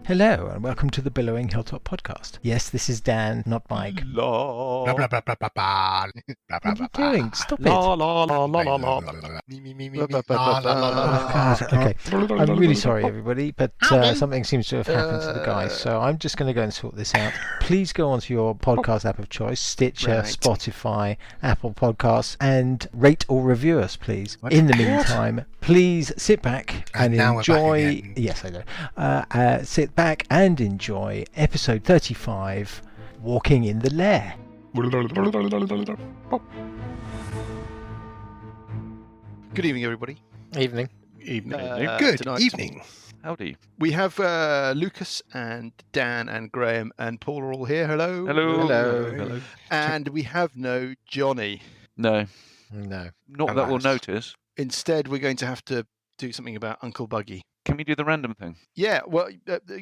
Hello and welcome to the Billowing Hilltop Podcast. Yes, this is Dan, not Mike. La. What are you doing? Stop it. La la la la la la. Okay, I'm really sorry everybody, but something seems to have happened to the guys, so I'm just going to go and sort this out. Please go onto your podcast app of choice, Stitcher, Spotify, Apple Podcasts, and rate or review us, please. In the meantime, please sit back and enjoy... Yes, I know. Sit back and enjoy episode 35, Walking in the Lair. Good evening, everybody. Evening. Good evening. Howdy. We have Lucas and Dan and Graham and Paul are all here. Hello. Hello. And we have no Johnny. No. No. Not that we'll notice. Instead, we're going to have to do something about Uncle Buggy. Can we do the random thing? Yeah, well,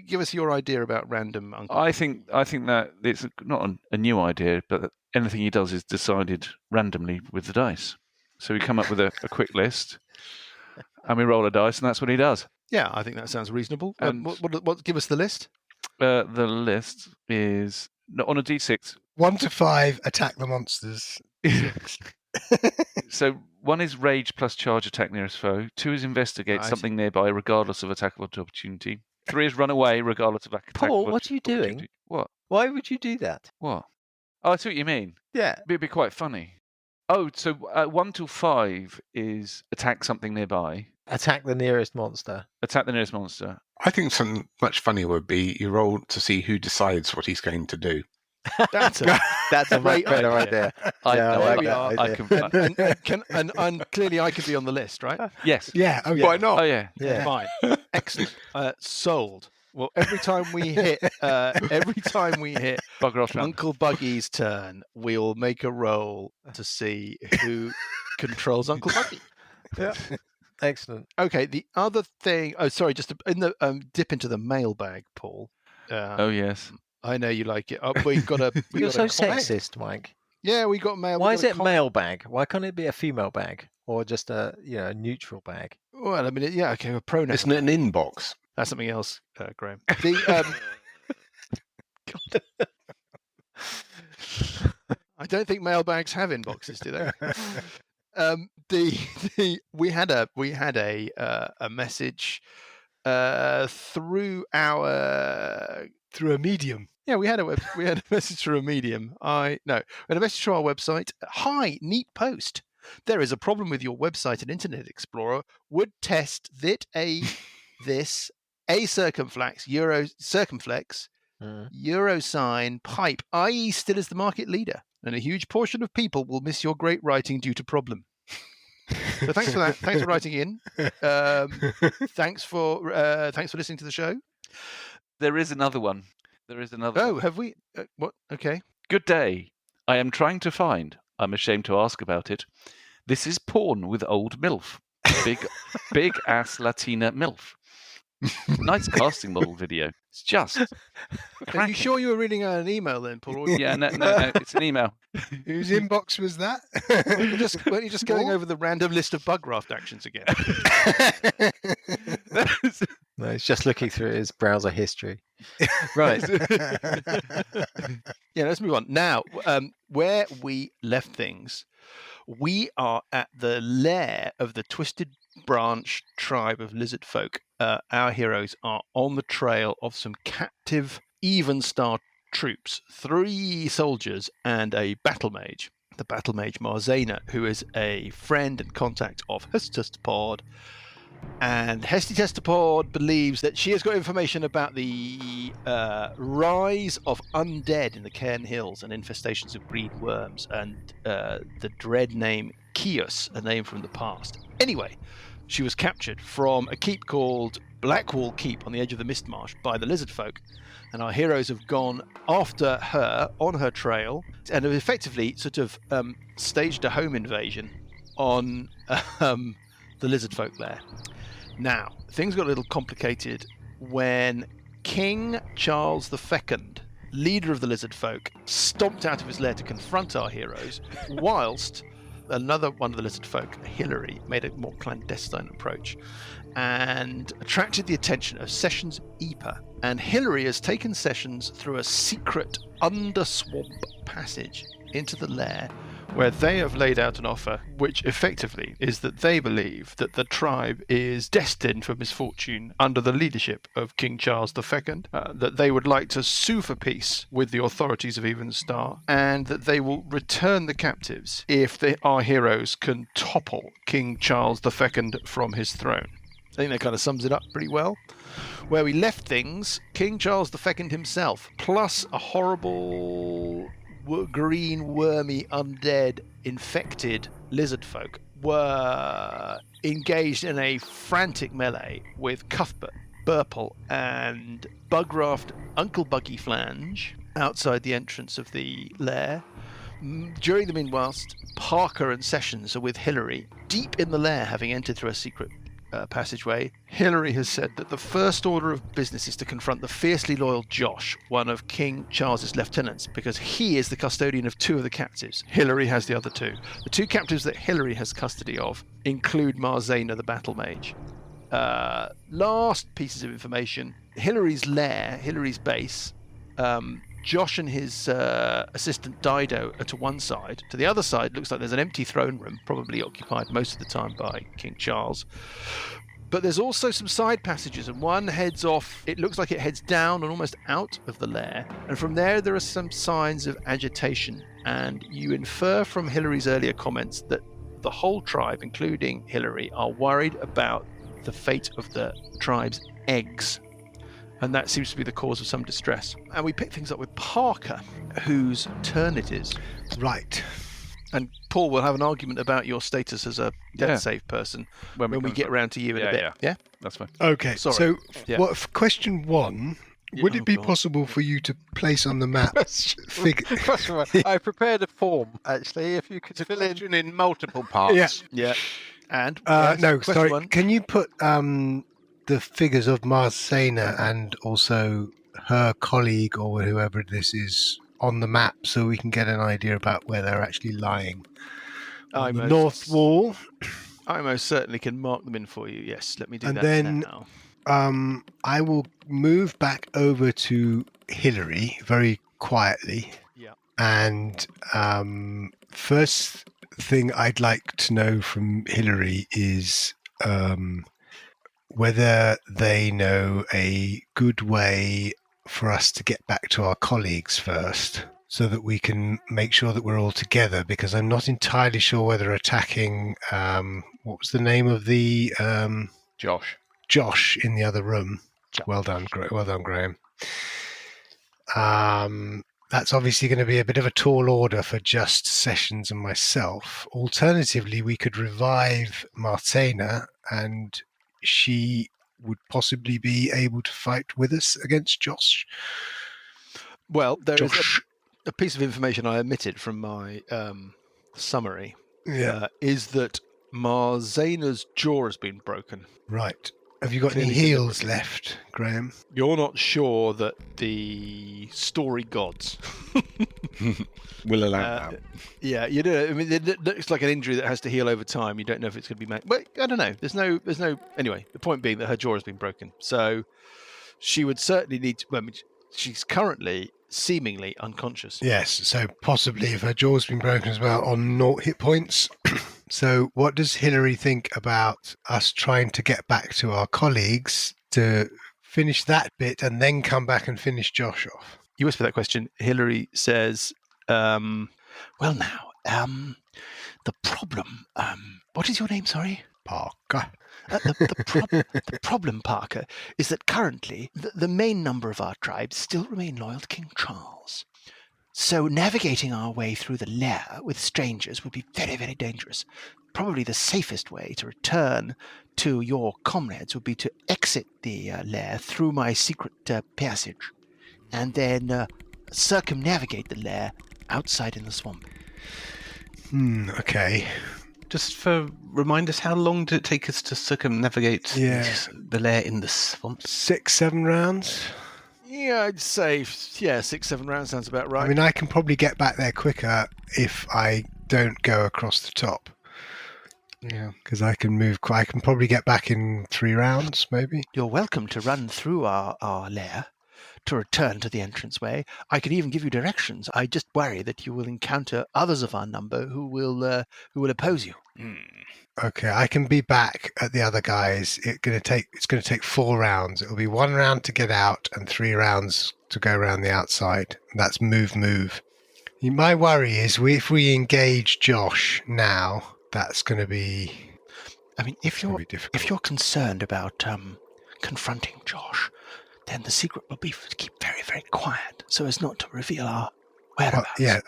give us your idea about random Uncle. I think that it's not a new idea, but anything he does is decided randomly with the dice. So we come up with a quick list, and we roll a dice, and that's what he does. Yeah, I think that sounds reasonable. And What? Give us the list. The list is on a D6. 1 to 5, attack the monsters. So 1 is rage plus charge attack nearest foe. 2 is investigate something nearby regardless of attack of opportunity. 3 is run away regardless of attack. Paul, what are you doing? What? Why would you do that? What? Oh, I see what you mean. Yeah. It'd be quite funny. Oh, so 1 till 5 is attack something nearby. Attack the nearest monster. Attack the nearest monster. I think something much funnier would be you roll to see who decides what he's going to do. That's a much better idea. I can. And clearly I could be on the list, right? Yes. Yeah. Oh, yeah. Why not? Oh yeah. Fine. Excellent. Sold. Well, every time we hit Bugraft. Uncle Buggy's turn, we'll make a roll to see who controls Uncle Buggy. Yeah. Excellent. Okay. The other thing. Oh, sorry. Just in the dip into the mailbag, Paul. Oh yes. I know you like it. We've got a. You're so sexist, Mike. Yeah, we got mail. Why is it mailbag? Why can't it be a female bag or just a neutral bag? Well, I mean, yeah, okay, a pronoun. Isn't it an inbox? That's something else, Graham. I don't think mailbags have inboxes, do they? We had a message through Through a medium. Yeah, we had a message through a medium. We had a message through our website. Hi, neat post. There is a problem with your website and Internet Explorer. Would test this circumflex euro sign pipe, i.e. still is the market leader, and a huge portion of people will miss your great writing due to problem. So thanks for that. Thanks for writing in. Thanks for listening to the show. There is another one. Oh, have we? What? Okay. Good day. I am trying to find. I'm ashamed to ask about it. This is porn with old MILF. Big ass Latina MILF. Nice casting model video. It's just. Are you sure you were reading an email then, Paul? Yeah, no, it's an email. Whose inbox was that? Weren't you just going over the random list of Bugraft actions again? No, he's just looking through his browser history. Right. Yeah, let's move on. Now, where we left things, we are at the lair of the Twisted Branch tribe of lizardfolk. Our heroes are on the trail of some captive Evenstar troops, 3 soldiers and a battle mage. The battle mage Marzana, who is a friend and contact of Hestestapod. And Hestestapod believes that she has got information about the rise of undead in the Cairn Hills and infestations of green worms, and the dread name Kios, a name from the past. Anyway, she was captured from a keep called Blackwall Keep on the edge of the Mistmarsh by the lizardfolk, and our heroes have gone after her on her trail and have effectively sort of staged a home invasion on the lizardfolk there. Now, things got a little complicated when King Charles the Fecund, leader of the lizardfolk, stomped out of his lair to confront our heroes, whilst another one of the lizard folk, Hillary, made a more clandestine approach and attracted the attention of Sessions' Eeper. And Hillary has taken Sessions through a secret under-swamp passage into the lair, where they have laid out an offer, which effectively is that they believe that the tribe is destined for misfortune under the leadership of King Charles the Fecund, that they would like to sue for peace with the authorities of Even Star, and that they will return the captives if our heroes can topple King Charles the Fecund from his throne. I think that kind of sums it up pretty well. Where we left things, King Charles the Fecund himself, plus a horrible green, wormy, undead, infected lizard folk, were engaged in a frantic melee with Cuthbert, Burple, and Bugraft Uncle Buggy Flange outside the entrance of the lair. During the meanwhile, Parker and Sessions are with Hillary, deep in the lair, having entered through a secret passageway. Hillary has said that the first order of business is to confront the fiercely loyal Josh, one of King Charles's lieutenants, because he is the custodian of 2 of the captives. Hillary has the other 2. The 2 captives that Hillary has custody of include Marzana, the battle mage. Last pieces of information: Hillary's lair, Hillary's base. Josh and his assistant Dido are to one side. To the other side, looks like there's an empty throne room, probably occupied most of the time by King Charles. But there's also some side passages, and one heads off. It looks like it heads down and almost out of the lair. And from there are some signs of agitation. And you infer from Hillary's earlier comments that the whole tribe, including Hillary, are worried about the fate of the tribe's eggs. And that seems to be the cause of some distress. And we pick things up with Parker, whose turn it is. Right. And Paul will have an argument about your status as a death save person when we get around to you in a bit. Yeah? That's fine. Okay, Sorry. so Yeah. for question 1, would it be possible for you to place on the map Question one. I prepared a form, actually, if you could fill in multiple parts. Yeah. And? no, question sorry. 1. Can you put the figures of Marzana and also her colleague or whoever this is on the map so we can get an idea about where they're actually lying? On the north wall. I most certainly can mark them in for you. Yes, let me do And that then now. I will move back over to Hillary very quietly. Yeah. And first thing I'd like to know from Hillary is whether they know a good way for us to get back to our colleagues first, so that we can make sure that we're all together, because I'm not entirely sure whether attacking, what was the name of the... Josh in the other room. Well done, Graham. That's obviously going to be a bit of a tall order for just Sessions and myself. Alternatively, we could revive Marzana, and she would possibly be able to fight with us against Josh. Well, there is a piece of information I omitted from my summary. Is that Marzana's jaw has been broken. Right. Have you got any heals left, Graham? You're not sure that the story gods will allow that. Yeah, you do. I mean, it looks like an injury that has to heal over time. You don't know if it's going to be but I don't know. There's no. Anyway, the point being that her jaw has been broken, so she would certainly need to. Well, I mean, she's currently seemingly unconscious. Yes, so possibly if her jaw's been broken as well, on 0 hit points. So what does Hillary think about us trying to get back to our colleagues to finish that bit and then come back and finish Josh off? You whisper that question. Hillary says, well now, the problem, what is your name, sorry? Parker. The problem, Parker, is that currently the main number of our tribes still remain loyal to King Charles. So navigating our way through the lair with strangers would be very, very dangerous. Probably the safest way to return to your comrades would be to exit the lair through my secret passage and then circumnavigate the lair outside in the swamp. Okay. Just remind us, how long did it take us to circumnavigate the lair in the swamp? 6-7 rounds? Yeah, I'd say, 6-7 rounds sounds about right. I mean, I can probably get back there quicker if I don't go across the top. Yeah. Because I can move. I can probably get back in 3 rounds, maybe. You're welcome to run through our lair to return to the entranceway. I could even give you directions. I just worry that you will encounter others of our number who will oppose you. Okay, I can be back at the other guys. It's going to take 4 rounds. It'll be 1 round to get out and 3 rounds to go around the outside. That's move. My worry is if we engage Josh now, that's going to be. I mean, if you're concerned about confronting Josh, then the secret will be to keep very, very quiet, so as not to reveal our whereabouts. Yeah,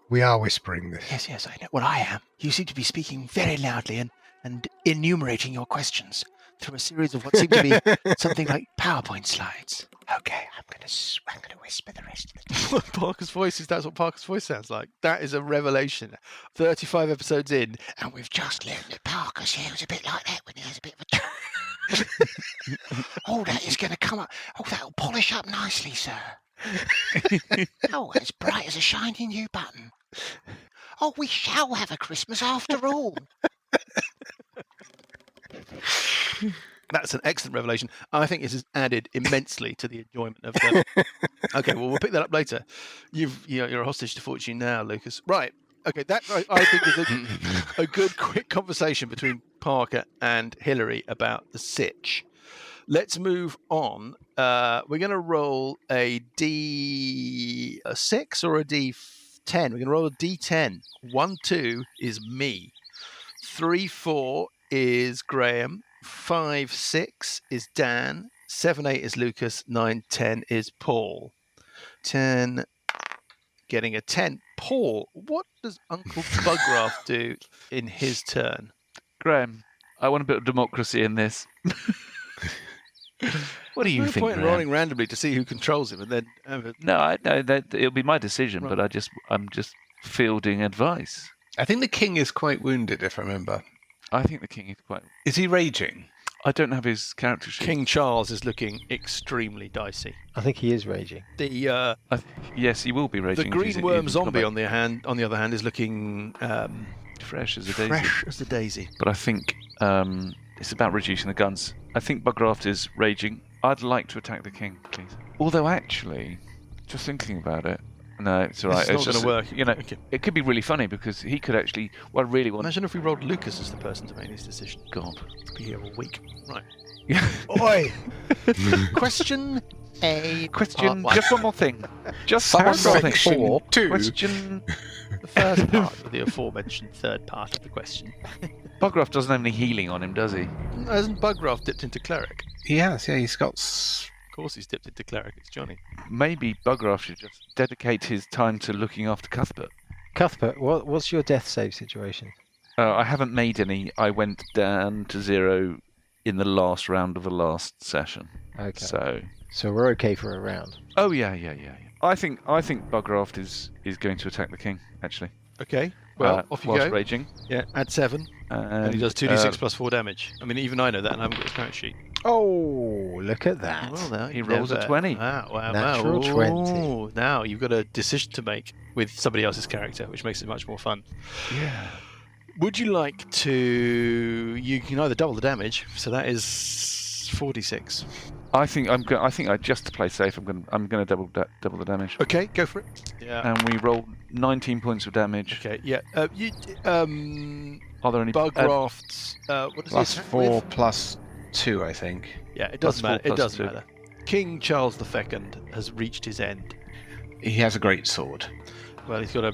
we are whispering this. Yes, I know. Well, I am. You seem to be speaking very loudly and enumerating your questions through a series of what seem to be something like PowerPoint slides. Okay, I'm gonna whisper the rest of the time. Parker's voice that's what Parker's voice sounds like. That is a revelation. 35 episodes in, and we've just learned that Parker sounds a bit like that when he has a bit of a Oh, that is going to come up. Oh, that'll polish up nicely, sir. Oh, it's bright as a shiny new button. Oh, we shall have a Christmas after all. That's an excellent revelation. I think this has added immensely to the enjoyment of them. Okay, well, we'll pick that up later. You're a hostage to fortune now, Lucas. Right. Okay, that I think is a good, quick conversation between Parker and Hillary about the sitch. Let's move on. We're going to roll a D6 or a D10. We're going to roll a D10. 1, 2 is me. 3, 4 is Graham. 5, 6 is Dan. 7, 8 is Lucas. 9, 10 is Paul. 10, getting a 10. Paul, what does Uncle Bugraft do in his turn? Graham, I want a bit of democracy in this. What do you think, point in Graham? rolling randomly to see who controls him, and then No, I know that it'll be my decision, Right. but I'm just fielding advice. I think the king is quite wounded, if I remember. I think the king is quite. Is he raging? I don't have his character sheet. King Charles is looking extremely dicey. I think he is raging. The Yes, he will be raging. green worm zombie on the other hand is looking fresh as a daisy. fresh as the daisy. But I think it's about reducing the guns. I think Bugraft is raging. I'd like to attack the king, please. Although, actually, just thinking about it, no, it's all right. It's not going to work. You know, Okay. it could be really funny because he could actually. Well, I really want. Imagine if we rolled Lucas as the person to make this decision. God. Be here all week. Right. Oi! Question A. Question. part Just one more thing. Just Paragraph one more thing. section 2. Question. The first part of the aforementioned third part of the question. Bugraft doesn't have any healing on him, does he? Hasn't Bugraft dipped into cleric? He has, yeah, he's got... Of course he's dipped into cleric. It's Johnny. Maybe Bugraft should just dedicate his time to looking after Cuthbert. Cuthbert, what's your death save situation? I haven't made any. I went down to 0 in the last round of the last session. Okay. So we're okay for a round. Oh yeah. I think Bugraft is going to attack the king. Actually. Okay. Well, off you whilst go. raging. Yeah, add 7. And he does 2d6 plus 4 damage. I mean, even I know that, and I haven't got his character sheet. Oh, look at that. Well, now He rolls a 20. Wow. Natural 20. Ooh, now you've got a decision to make with somebody else's character, which makes it much more fun. Yeah. Would you like to... You can either double the damage, so that is 4d6. I think just to play safe, I'm going to double the damage. Okay, go for it. Yeah. And we roll 19 points of damage. Okay, yeah. Are there any Bugraft's... what does Plus he attack 4 with? plus 2, I think. Yeah, it Plus doesn't 4 matter. It plus doesn't 2. matter. King Charles the Fecund has reached his end. He has a great sword. Well, he's got a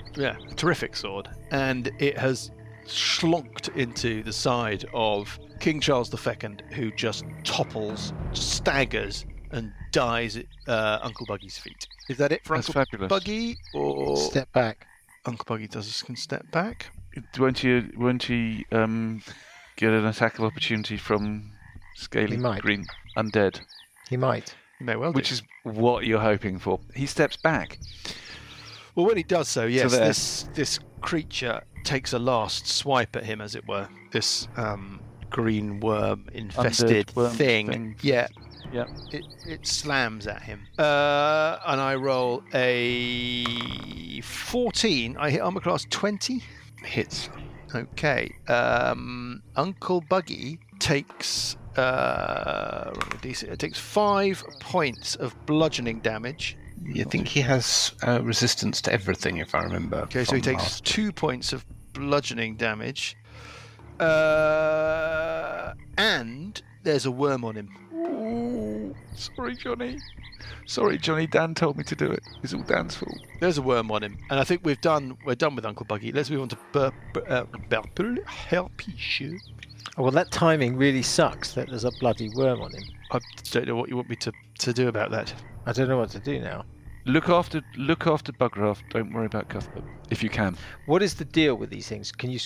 terrific sword, and it has slonked into the side of King Charles the Fecund, who just topples, staggers, and dies at Uncle Buggy's feet. Is that it for That's Uncle fabulous. Buggy, or Step back. Uncle Buggy can step back? Won't he get an attack of opportunity from scaly He might. green undead? He might. He may well do. Which is what you're hoping for. He steps back. Well, when he does so, yes, there. this creature takes a last swipe at him, as it were. This green worm infested Undead worm thing. thing. Yeah, Yeah. It slams at him. And I roll a 14. I hit armor class 20. Hits. Okay. Uncle Buggy takes it takes 5 points of bludgeoning damage. You think he has resistance to everything, if I remember. Okay, so he from takes last. 2 points of bludgeoning damage. And there's a worm on him. Ooh, sorry, Johnny. Sorry, Johnny. Dan told me to do it. It's all Dan's fault. There's a worm on him, and I think we're done with Uncle Buggy. Let's move on to Burple. Help you. Oh, well, that timing really sucks that there's a bloody worm on him. I don't know what you want me to do about that. I don't know what to do now. Look after Bugraft. Don't worry about Cuthbert if you can. What is the deal with these things? Can you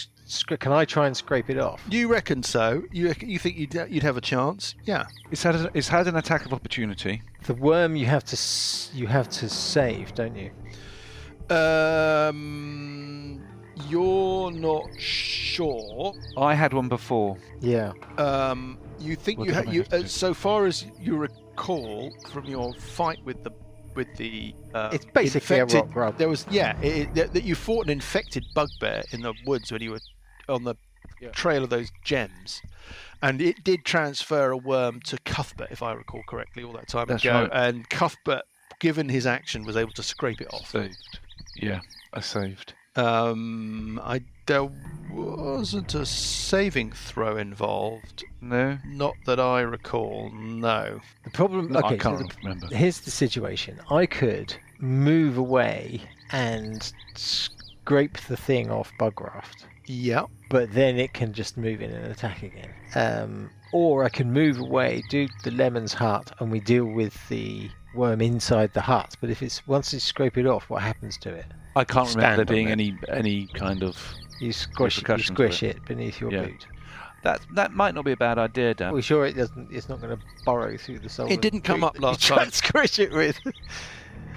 can I try and scrape it off? You reckon so? You think you'd have a chance? Yeah. It's had an attack of opportunity. The worm you have to save, don't you? You're not sure. I had one before. Yeah. You think What you did I had manage to do? so far as you recall from your fight with the It's basically a infected, rock grub. there was that you fought an infected bugbear in the woods when you were on the trail of those gems, and it did transfer a worm to Cuthbert, if I recall correctly, all that time That's ago. right. And Cuthbert, given his action, was able to scrape it off. Saved. Yeah, I saved. There wasn't a saving throw involved. No, Not that I recall, no. The problem. no Okay, I can't so remember. here's the situation. I could move away and scrape the thing off Bugraft, Yeah. but then it can just move in and attack again. Or I can move away, do the Lemon's hut, and we deal with the worm inside the hut. But if once you scrape it off, what happens to it? I can't remember there Stand on being any kind of. You squish Repercussions with it beneath your Yeah. boot. That might not be a bad idea, Dan. Are we sure it doesn't? It's not going to burrow through the sole. It of the didn't come boot up that you last tried time. to squish it with. It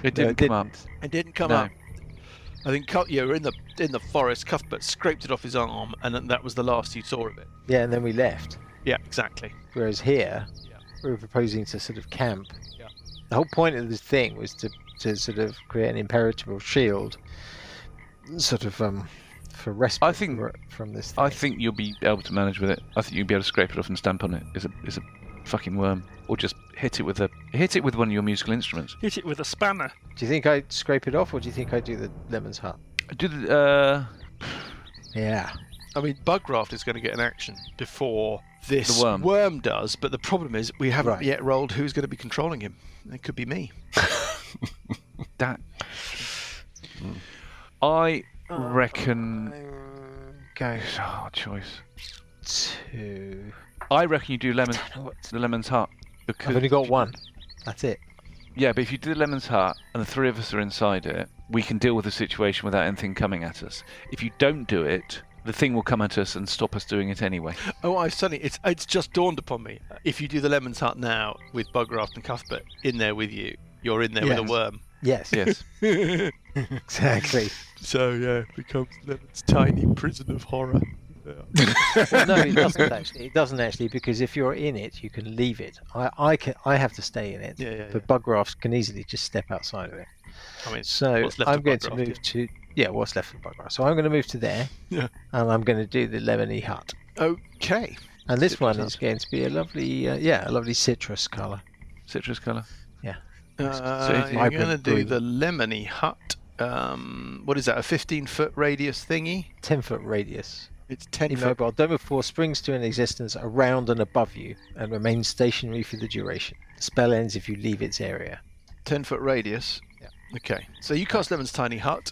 No, didn't come up. It didn't come No. up. I think you were in the forest. Cuthbert scraped it off his arm, and then that was the last you saw of it. Yeah, and then we left. Yeah, exactly. Whereas here, Yeah. we were proposing to sort of camp. Yeah. The whole point of this thing was to sort of create an impenetrable shield, sort of for respite I think- from this thing. I think you'll be able to manage with it. I think you'll be able to scrape it off and stamp on it. It's a fucking worm, or just hit it with one of your musical instruments. Hit it with a spanner. Do you think I'd scrape it off, or do you think I'd do the Lemon's hut? Do the Yeah. I mean, Bugraft is going to get an action before this The worm. does, but the problem is we haven't Right. yet rolled who's going to be controlling him. It could be me. that. I reckon. Go Hard choice. to. I reckon you do I don't know what the Lemon's Hut I've because only got one. That's it. Yeah, but if you do the Lemon's Hut and the three of us are inside it, we can deal with the situation without anything coming at us. If you don't do it, the thing will come at us and stop us doing it anyway. Oh, it's just dawned upon me. If you do the Lemon's Hut now with Bugraft and Cuthbert in there with you, you're in there with a Yes. worm. Yes. Yes. Exactly. So yeah, it becomes Lemon's tiny prison of horror. Well, no, it doesn't actually. It doesn't actually, because if you're in it, you can leave it. I have to stay in it. Yeah. But Bugraft can easily just step outside of it. I mean, So what's left I'm of going to Bugraft, move to what's left of Bugraft. So I'm going to move to there. Yeah. And I'm going to do the lemony hut. okay. And this Citrus one is hut. going to be a lovely citrus colour. Citrus colour. You're vibrant going to do green. the Lemony Hut. What is that? A 15-foot radius thingy? 10-foot radius. It's 10 foot. Immobile. Dome of Force springs to an existence around and above you and remains stationary for the duration. The spell ends if you leave its area. 10-foot radius. Yeah. Okay. So you cast Lemon's tiny hut.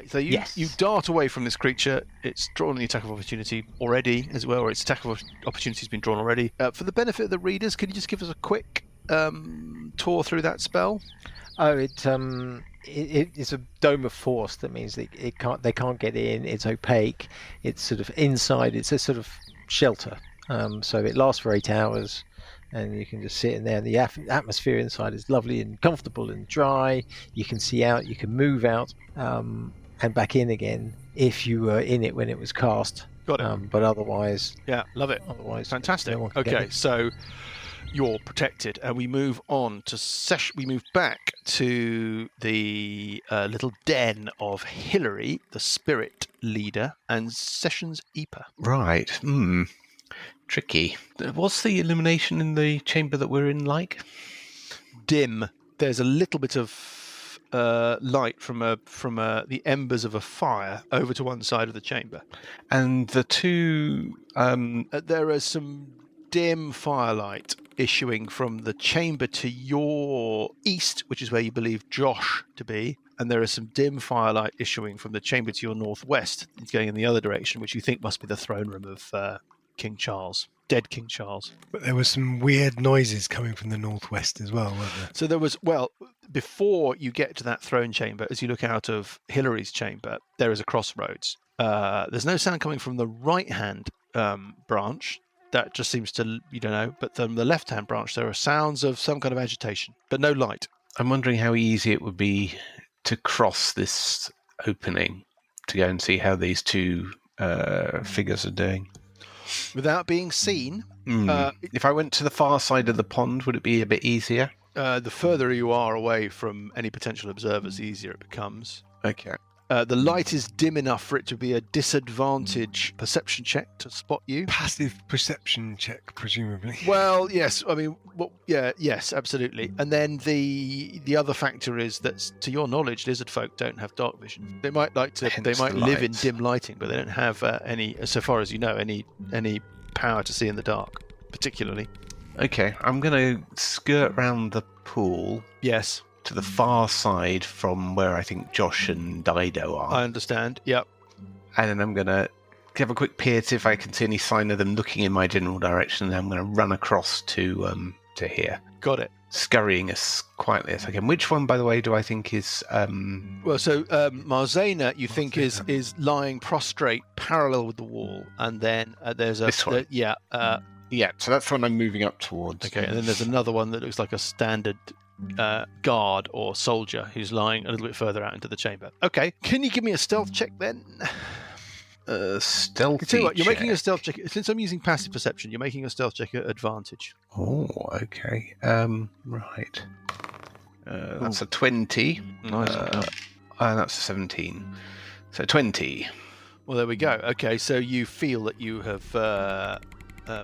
So you Yes. you dart away from this creature. It's drawn the attack of opportunity already as well, or its attack of opportunity has been drawn already. For the benefit of the readers, could you just give us a quick tour through that spell? Oh, it's a dome of force. That means they can't get in. It's opaque. It's sort of inside. It's a sort of shelter. So it lasts for 8 hours, and you can just sit in there. And the atmosphere inside is lovely and comfortable and dry. You can see out. You can move out and back in again if you were in it when it was cast. Got it. But otherwise, Yeah, love it. no Fantastic. one can get Okay, in. so you're protected, and we move on to we move back to the little den of Hilary, the spirit leader, and Sessions Epa. Right. Tricky. What's the illumination in the chamber that we're in like? Dim. There's a little bit of light from the embers of a fire over to one side of the chamber, and the two. There is some dim firelight issuing from the chamber to your east, which is where you believe Josh to be, and there is some dim firelight issuing from the chamber to your northwest, going in the other direction, which you think must be the throne room of King Charles, dead King Charles. But there were some weird noises coming from the northwest as well, weren't there? So there was, before you get to that throne chamber, as you look out of Hilary's chamber, there is a crossroads. There's no sound coming from the right-hand branch. That just seems to, you don't know. But from the left-hand branch, there are sounds of some kind of agitation, but no light. I'm wondering how easy it would be to cross this opening to go and see how these two figures are doing. Without being seen. If I went to the far side of the pond, would it be a bit easier? The further you are away from any potential observers, the easier it becomes. Okay. The light is dim enough for it to be a disadvantage perception check to spot you. Passive perception check, presumably. Well, yes. I mean, yes, absolutely. And then the other factor is that, to your knowledge, lizard folk don't have dark vision. They might live in dim lighting, but they don't have any, so far as you know, any power to see in the dark, particularly. Okay, I'm going to skirt round the pool. Yes. To the far side from where I think Josh and Dido are. I understand, yep. And then I'm going to have a quick peer to see if I can see any sign of them looking in my general direction, and then I'm going to run across to here. Got it. Scurrying as quietly as I can. Which one, by the way, do I think is... Marzena, you think, is lying prostrate parallel with the wall, and then there's a... This one? Yeah, so that's the one I'm moving up towards. Okay, and then there's another one that looks like a standard guard or soldier who's lying a little bit further out into the chamber. Okay, can you give me a stealth check then? Stealth check? What, you're making a stealth check. Since I'm using passive perception, you're making a stealth check at advantage. Oh, okay. Right. That's a 20. Nice. And that's a 17. So 20. Well, there we go. Okay, so you feel that you have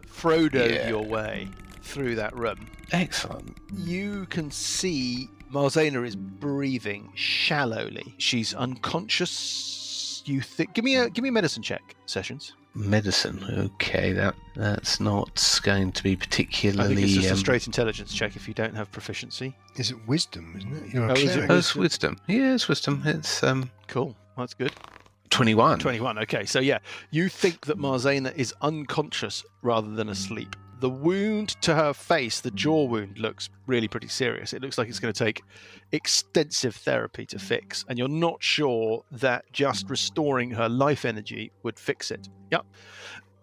Frodo'd your way through that room. Excellent. You can see Marzena is breathing shallowly. She's unconscious. You think? Give me a medicine check, Sessions. Medicine. Okay, that's not going to be particularly. I think it's just a straight intelligence check if you don't have proficiency. Is it wisdom, isn't it? You're it's wisdom. Yeah, it's wisdom. It's cool. That's good. 21. 21. Okay, so yeah, you think that Marzena is unconscious rather than asleep. The wound to her face, the jaw wound, looks really pretty serious. It looks like it's going to take extensive therapy to fix, and you're not sure that just restoring her life energy would fix it. Yep.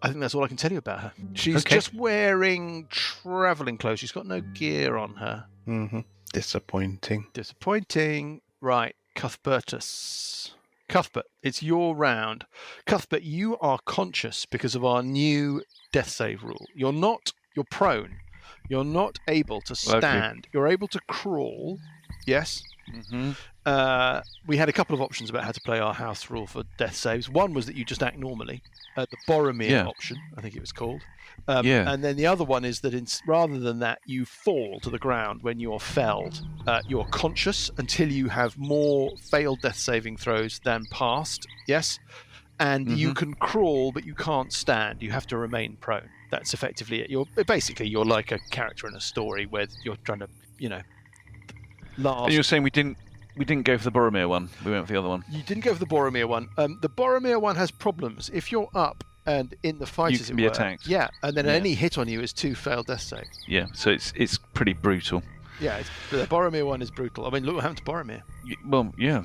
I think that's all I can tell you about her. She's just wearing travelling clothes. She's got no gear on her. Mm-hmm. Disappointing. Right, Cuthbertus. Cuthbert, it's your round. Cuthbert, you are conscious because of our new death save rule. You're prone. You're not able to stand. Okay. You're able to crawl. Yes? Mm-hmm. We had a couple of options about how to play our house rule for death saves. One was that you just act normally. The Boromir option, I think it was called. And then the other one is that rather than that, you fall to the ground when you're felled. You're conscious until you have more failed death saving throws than passed. Yes? And you can crawl, but you can't stand. You have to remain prone. That's effectively it. You're like a character in a story where you're trying to, last. And you're saying we didn't go for the Boromir one. We went for the other one. You didn't go for the Boromir one. The Boromir one has problems. If you're up and in the fight, you can be attacked. Yeah, and then any hit on you is 2 failed death saves. Yeah, so it's pretty brutal. Yeah, the Boromir one is brutal. I mean, look what happened to Boromir. Well, yeah.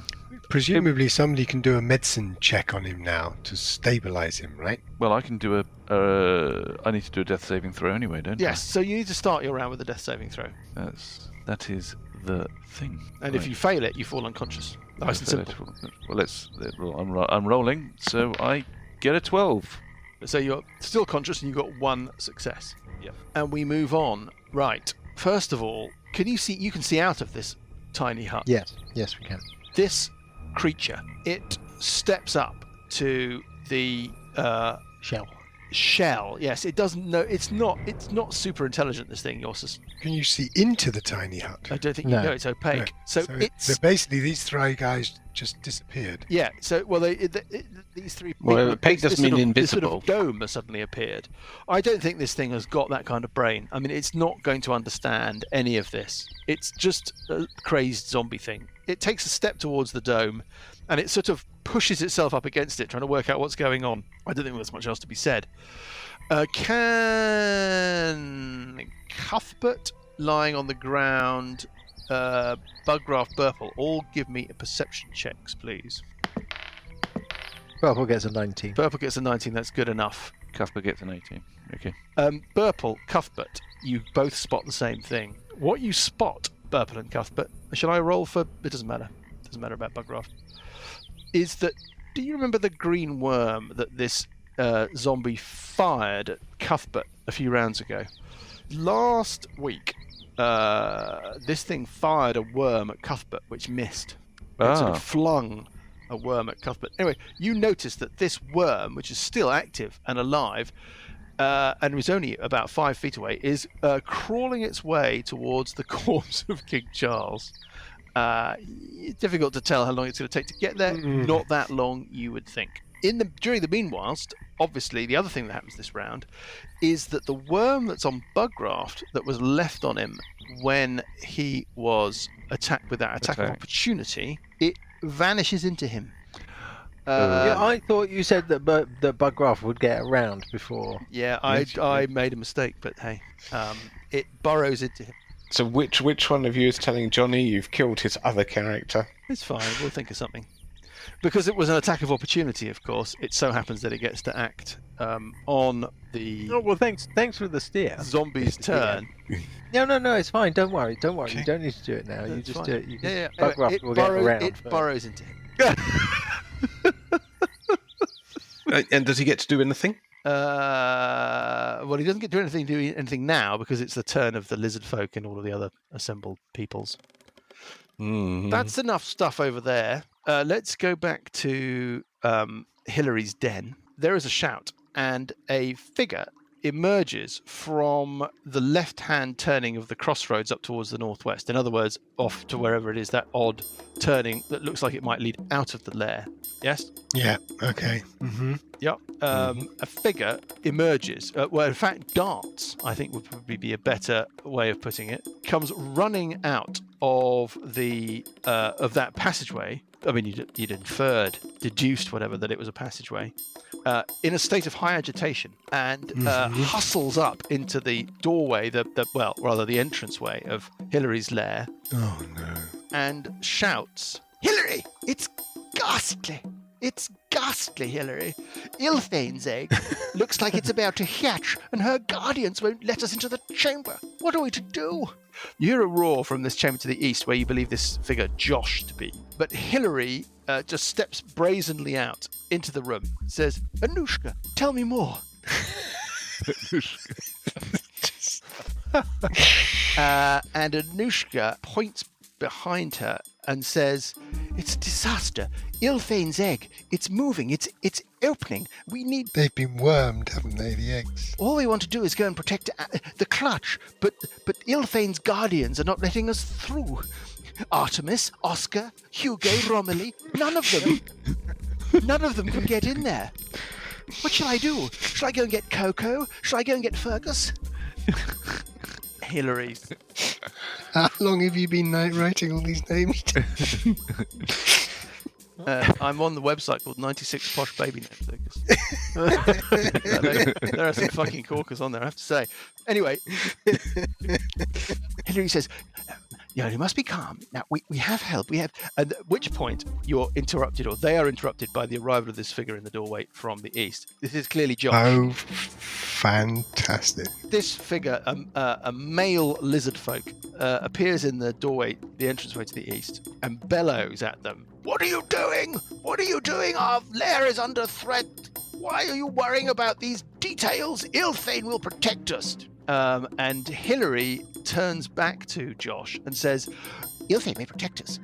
Presumably somebody can do a medicine check on him now to stabilise him, right? Well, I can do I need to do a death saving throw anyway, don't I? Yes, so you need to start your round with a death saving throw. That is the thing. And if you fail it, you fall unconscious. Nice and simple. Well, I'm rolling, so I get a 12. So you're still conscious and you've got 1 success. Yep. And we move on. Right. First of all, you can see out of this tiny hut. Yes, we can. This creature, it steps up to the shell. Yes, it doesn't know. It's not super intelligent, this thing. Can you see into the tiny hut? I don't think you know. It's opaque. No. So So basically, these 3 guys just disappeared. Yeah. So these 3 people. Well, opaque doesn't mean invisible. This sort of dome has suddenly appeared. I don't think this thing has got that kind of brain. I mean, it's not going to understand any of this. It's just a crazed zombie thing. It takes a step towards the dome, and it sort of pushes itself up against it, trying to work out what's going on. I don't think there's much else to be said. Can Cuthbert, lying on the ground, Bugraft, Burple, all give me perception checks, please? Burple gets a 19. Burple gets a 19. That's good enough. Cuthbert gets an 18. Okay. Burple, Cuthbert, you both spot the same thing. What you spot, Burple and Cuthbert, shall I roll for? It doesn't matter. It doesn't matter about Bugraft. Is that? Do you remember the green worm that this zombie fired at Cuthbert a few rounds ago? Last week, this thing fired a worm at Cuthbert, which missed. It sort of flung a worm at Cuthbert. Anyway, you notice that this worm, which is still active and alive, and was only about 5 feet away, is crawling its way towards the corpse of King Charles. It's difficult to tell how long it's going to take to get there. Not that long, you would think. During the meanwhile, obviously, the other thing that happens this round is that the worm that's on Bugraft that was left on him when he was attacked with that attack of opportunity, it vanishes into him. I thought you said that Bugraft would get around before. Yeah, I made a mistake, but hey, it burrows into him. So which one of you is telling Johnny you've killed his other character? It's fine, we'll think of something. Because it was an attack of opportunity, of course, it so happens that it gets to act on the... Oh, well, thanks for the steer. Zombie's turn. No, it's fine. Don't worry. Okay. You don't need to do it now. You just do it. Yeah. Bugraft will get around. It burrows into him. And does he get to do anything? Well, he doesn't get to do anything now because it's the turn of the lizardfolk and all of the other assembled peoples. Mm. That's enough stuff over there. Let's go back to Hillary's den. There is a shout, and a figure emerges from the left-hand turning of the crossroads up towards the northwest. In other words, off to wherever it is, that odd turning that looks like it might lead out of the lair. Yes? Yeah, okay. Yep. A figure emerges, in fact, darts, I think would probably be a better way of putting it, comes running out of that passageway. I mean, you'd deduced whatever, that it was a passageway, in a state of high agitation, and hustles up into the doorway, the entranceway of Hillary's lair. Oh, no. And shouts, "Hillary, it's ghastly! It's ghastly, Hillary. Ilthane's egg looks like it's about to hatch, and her guardians won't let us into the chamber. What are we to do?" You hear a roar from this chamber to the east, where you believe this figure Josh to be. But Hillary just steps brazenly out into the room, says, "Anushka, tell me more." And Anushka points behind her and says, "It's a disaster. Ilthane's egg. It's moving. It's opening. We need..." They've been wormed, haven't they, the eggs? "All we want to do is go and protect the clutch, but Ilthane's guardians are not letting us through. Artemis, Oscar, Hugo, Romilly, none of them can get in there. What shall I do? Shall I go and get Coco? Shall I go and get Fergus?" Hillary. How long have you been writing all these names? I'm on the website called 96 Posh Baby Names. There are some fucking corkers on there, I have to say. Anyway, Hillary says, "You must be calm. Now, we have help. We have..." At which point, you're interrupted, or they are interrupted, by the arrival of this figure in the doorway from the east. This is clearly Josh. Oh, fantastic. This figure, a male lizardfolk, appears in the doorway, the entranceway to the east, and bellows at them. "What are you doing? What are you doing? Our lair is under threat. Why are you worrying about these details? Ilthane will protect us. And Hilary turns back to Josh and says, Ilthane may protect us,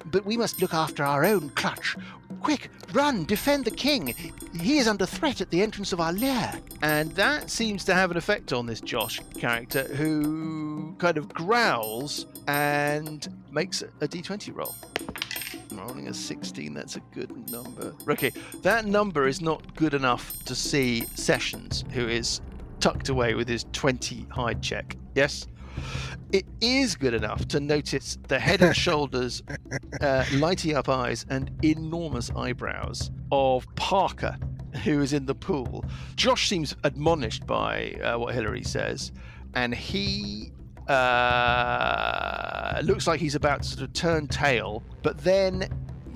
but we must look after our own clutch. Quick, run, defend the king. He is under threat at the entrance of our lair. And that seems to have an effect on this Josh character, who kind of growls and makes a d20 roll. I'm rolling a 16, that's a good number. Okay, that number is not good enough to see Sessions, who is tucked away with his 20 hide check. Yes? It is good enough to notice the head and shoulders, lighting up eyes and enormous eyebrows of Parker, who is in the pool. Josh seems admonished by what Hilary says, and he looks like he's about to sort of turn tail, but then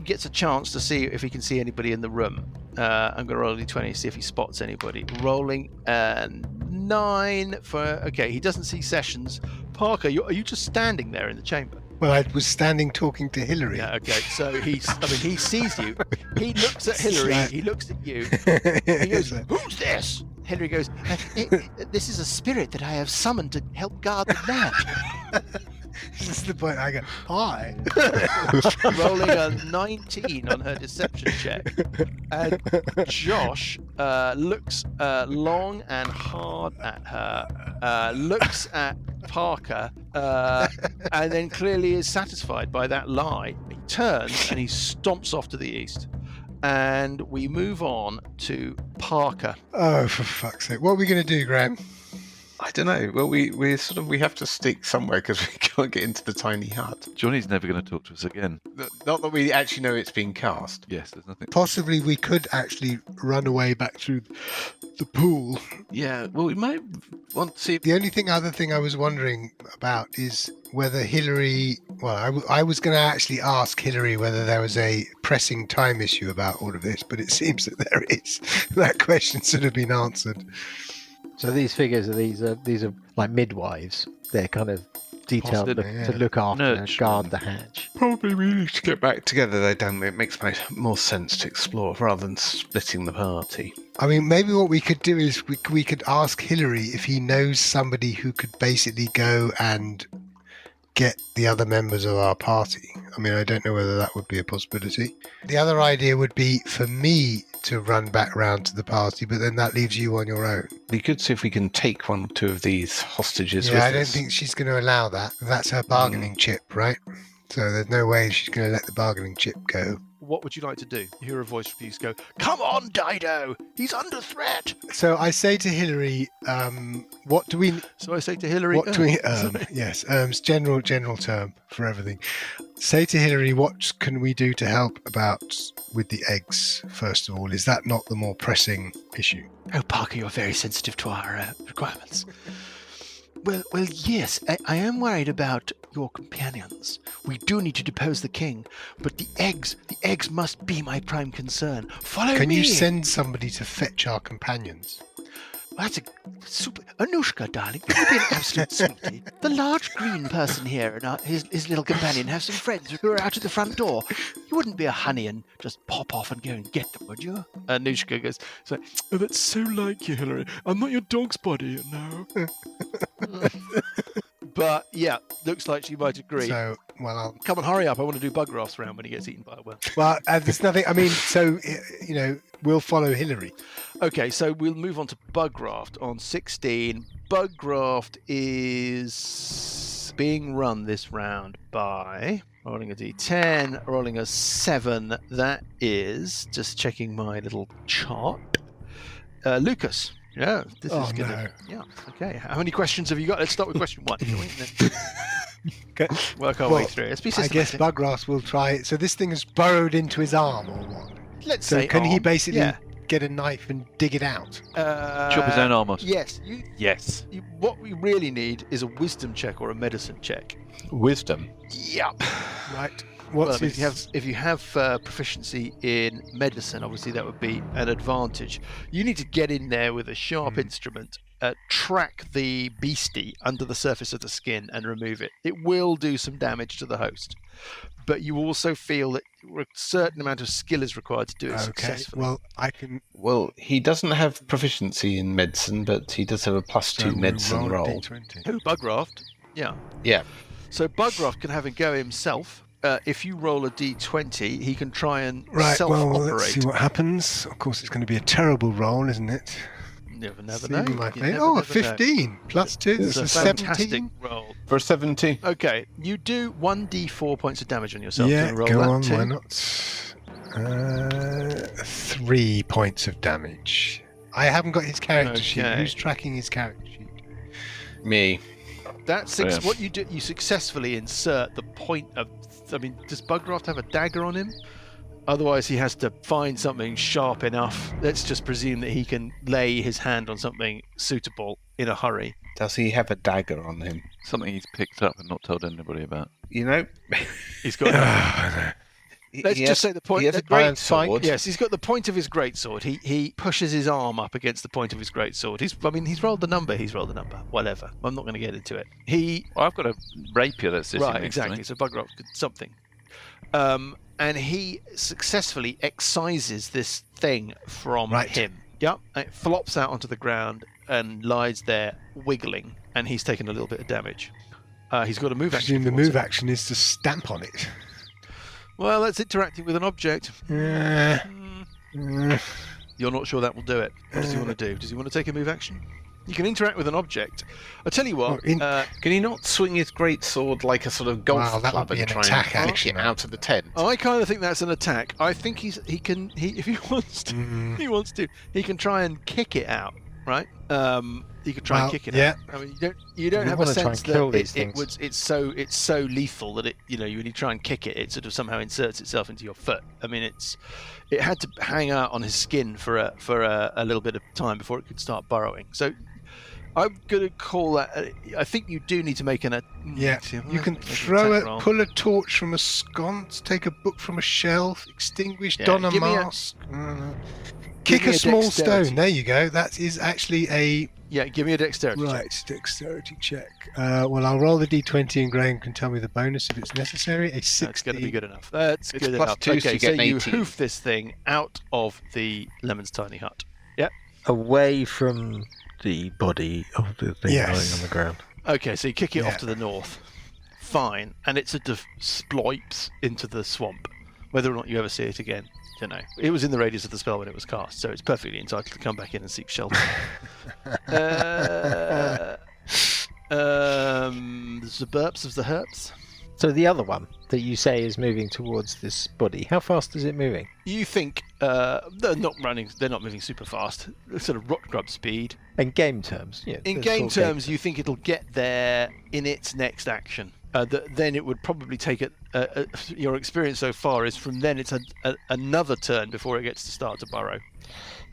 gets a chance to see if he can see anybody in the room. I'm going to roll a d20 to see if he spots anybody. Rolling 9 for... Okay, he doesn't see Sessions. Parker, are you just standing there in the chamber? Well, I was standing talking to Hilary. Yeah, okay, so he sees you. He looks at Hilary, he looks at you. He goes, who's this? Hilary goes, this is a spirit that I have summoned to help guard the lair. This is the point. I go, hi. Rolling a 19 on her deception check. And Josh looks long and hard at her, looks at Parker, and then clearly is satisfied by that lie. He turns and he stomps off to the east. And we move on to Parker. Oh, for fuck's sake. What are we going to do, Graham? I don't know. Well, we have to stick somewhere because we can't get into the tiny hut. Johnny's never going to talk to us again. Not that we actually know it's been cast. Yes, there's nothing. Possibly we could actually run away back through the pool. Yeah, well, we might want to see. The other thing I was wondering about is whether Hilary... Well, I was going to actually ask Hilary whether there was a pressing time issue about all of this, but it seems that there is. That question should have been answered. So these figures these are like midwives. They're kind of detailed to look after and guard the hatch. Probably we need to get back together though, don't we? It makes more sense to explore rather than splitting the party. I mean, maybe what we could do is we could ask Hilary if he knows somebody who could basically go and get the other members of our party. I mean, I don't know whether that would be a possibility. The other idea would be for me to run back round to the party, but then that leaves you on your own. We could see if we can take 1 or 2 of these hostages with us. Yeah, I don't think she's going to allow that. That's her bargaining chip, right? So there's no way she's going to let the bargaining chip go. What would you like to do? You hear a voice from you go, come on, Dido! He's under threat! So I say to Hilary, what do we... So I say to Hilary... What do we... yes, general term for everything. Say to Hilary, what can we do to help with the eggs, first of all? Is that not the more pressing issue? Oh, Parker, you're very sensitive to our requirements. Well, yes, I am worried about your companions. We do need to depose the king, but the eggs must be my prime concern. Follow me. Can you send somebody to fetch our companions? Well, that's a super... Anushka, darling, you've been an absolute sweetie. The large green person here and his little companion have some friends who are out at the front door. You wouldn't be a honey and just pop off and go and get them, would you? Anushka goes, oh, that's so like you, Hilary. I'm not your dog's body, you know. But, yeah, looks like she might agree. So, well, come on, hurry up. I want to do Bugraft's round when he gets eaten by a worm. Well, there's nothing... I mean, so, we'll follow Hilary. Okay, so we'll move on to Bugraft on 16. Bugraft is being run this round by... Rolling a d10, rolling a 7. That is, just checking my little chart, Lucas. Yeah, this is good. No. Yeah, okay. How many questions have you got? Let's start with question 1. Okay. Work our way through. Let's be systematic. I guess Bugraft will try it. So this thing is burrowed into his arm or what? Let's say can arm. He basically get a knife and dig it out? Chop his own arm off. Yes. Yes. What we really need is a wisdom check or a medicine check. Wisdom? Yep. Right. If you have proficiency in medicine, obviously that would be an advantage. You need to get in there with a sharp instrument track the beastie under the surface of the skin and remove it. It will do some damage to the host, but you also feel that a certain amount of skill is required to do it Okay. successfully. Well, I can. Well, he doesn't have proficiency in medicine, but he does have a +2 medicine roll. roll. D20. Who? Bugraft? Yeah. Yeah. So Bugraft can have a go himself. If you roll a d20, he can try and Right. self-operate. Well, let's see what happens. Of course, it's going to be a terrible roll, isn't it? Never know. See my You face. never, Oh, a never know. 15 +2. It's That's a a fantastic 17. roll. For 17. Okay, you do 1d4 points of damage on yourself. Yeah, Do you roll go that on. too? Why not? 3 points of damage. I haven't got his character sheet. Okay. Who's tracking his character sheet? Me. That's Yeah. what you do. You successfully insert the point of. I mean, does Bugraft have a dagger on him? Otherwise, he has to find something sharp enough. Let's just presume that he can lay his hand on something suitable in a hurry. Does he have a dagger on him? Something he's picked up and not told anybody about. You know, He's got. Let's he just has- say the point. He has a the great great sword. Yes, he's got the point of his greatsword. He pushes his arm up against the point of his greatsword. He's rolled the number. Whatever. I'm not going to get into it. Well, I've got a rapier that's sitting Right, next exactly. to me. So Bugraft could something. And he successfully excises this thing from Right. him. Yep. And it flops out onto the ground and lies there wiggling, and he's taken a little bit of damage. He's got a move I action. presume the if he wants move it. action is to stamp on it. Well, that's interacting with an object. You're not sure that will do it. What does he want to do? Does he want to take a move action? You can interact with an object. I'll tell you what. Oh, Can he not swing his great sword like a sort of golf Wow, that club would be and an try attack and kick action, it that. out of the tent? I kind of think that's an attack. I think he if he wants to, he can try and kick it out, right? He could try and Well, kick it yeah. out. I mean, you don't We have a wanna try sense and kill that these things. it's so lethal that when you try and kick it, it sort of somehow inserts itself into your foot. I mean, it had to hang out on his skin for a little bit of time before it could start burrowing. So I'm going to call that. I think you do need to make an. Yeah, you can throw it, pull a torch from a sconce, take a book from a shelf, extinguish, Yeah, don a give me a- mask, kick me a a small dexterity. stone. There you go. That is actually a Yeah, give me a dexterity. check. right dexterity check. Well, I'll roll the d20 and Graham can tell me the bonus if it's necessary. A 60. That's going to be good enough. That's It's good plus enough. 2, so Okay, you get an you 18. hoof this thing out of the Lemon's tiny hut. Away from the body of the thing Yes. lying on the ground. Okay, so you kick it Yeah. off to the north. Fine. And it sort of sploips into the swamp. Whether or not you ever see it again, don't know. It was in the radius of the spell when it was cast, so it's perfectly entitled to come back in and seek shelter. The burps of the herps. So the other one that you say is moving towards this body, how fast is it moving? You think they're not running, they're not moving super fast, sort of rock grub speed. In game terms, yeah. In let's game talk terms, you think it'll get there in its next action. Then it would probably take it. Your experience so far is from then it's another turn before it gets to start to burrow.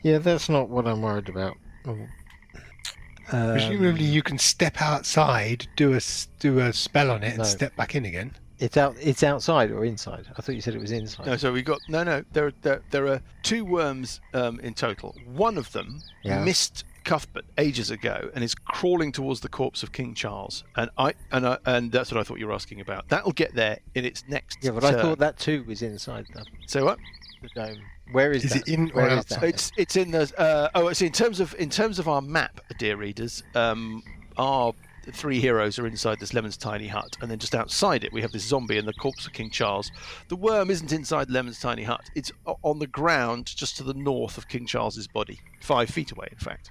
Yeah, that's not what I'm worried about. Presumably, you can step outside, do a spell on it, and No. step back in again. It's outside or inside? I thought you said it was inside. No, so we got no. There are two worms in total. One of them Yeah. missed Cuthbert ages ago and is crawling towards the corpse of King Charles. And that's what I thought you were asking about. That'll get there in its next. Yeah, but turn. I thought that too was inside So what? the dome. Where is Is that? it in or Where is outside? that? It's in the. It's in terms of our map, dear readers. Our three heroes are inside this Lemon's tiny hut, and then just outside it we have this zombie and the corpse of King Charles. The worm isn't inside Lemon's tiny hut. It's on the ground just to the north of King Charles's body, 5 feet away, in fact.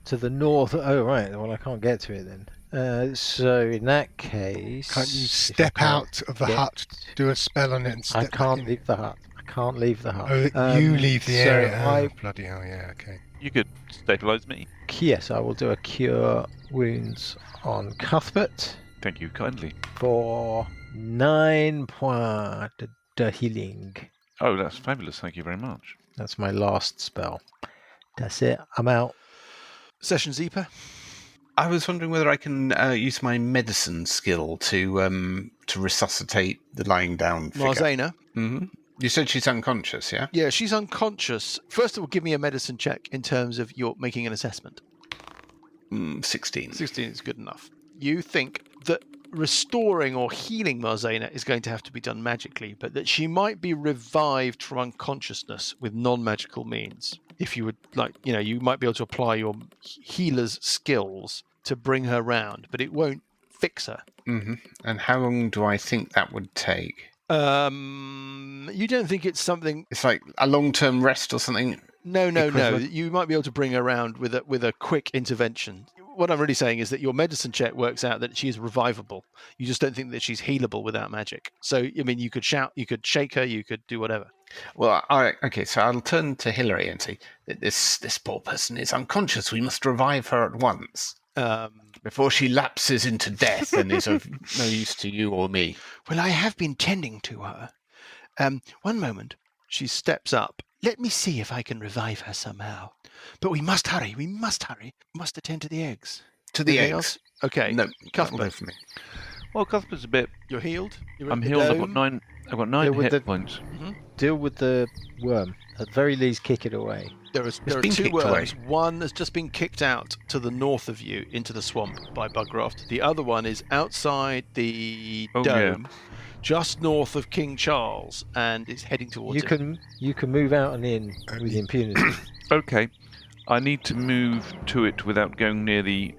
To the north. Oh, right. Well, I can't get to it then. So in that case, Can't you if I step can't out of the get- hut, do a spell on it, and I step back can't in? leave the hut. I can't leave the hut. Oh, you leave the so area. I- Oh, bloody hell, yeah, okay. You could stabilise me. Yes, I will do a cure wounds on Cuthbert Thank you kindly. for 9 points de healing. Oh, that's fabulous. Thank you very much. That's my last spell. That's it. I'm out. Session Zeeper. I was wondering whether I can use my medicine skill to resuscitate the lying down figure. Marzana. Hmm. You said she's unconscious, yeah? Yeah, she's unconscious. First of all, give me a medicine check in terms of your making an assessment. 16. 16 is good enough. You think that restoring or healing Marzena is going to have to be done magically, but that she might be revived from unconsciousness with non-magical means. If you would you might be able to apply your healer's skills to bring her round, but it won't fix her. Mm-hmm. And how long do I think that would take? You don't think it's something? It's like a long-term rest or something? No. You might be able to bring her around with a quick intervention. What I'm really saying is that your medicine check works out that she is revivable. You just don't think that she's healable without magic. So, I mean, you could shout, you could shake her, you could do whatever. Well, okay, so I'll turn to Hillary and say, this poor person is unconscious. We must revive her at once. Before she lapses into death and is of no use to you or me. Well, I have been tending to her. One moment. She steps up. Let me see if I can revive her somehow. But we must hurry. We must attend to the eggs. To the Anything eggs? else? Okay. No, Cuthbert. for me. Well, Cuthbert's a bit. You're healed? I'm healed. I've got 9. I've got 9 hit points. Mm-hmm. Deal with the worm. At the very least, kick it away. There are 2 worms. One has just been kicked out to the north of you into the swamp by Bugraft. The other one is outside the dome, just north of King Charles, and is heading towards You can move out and in with impunity. Okay. I need to move to it without going near the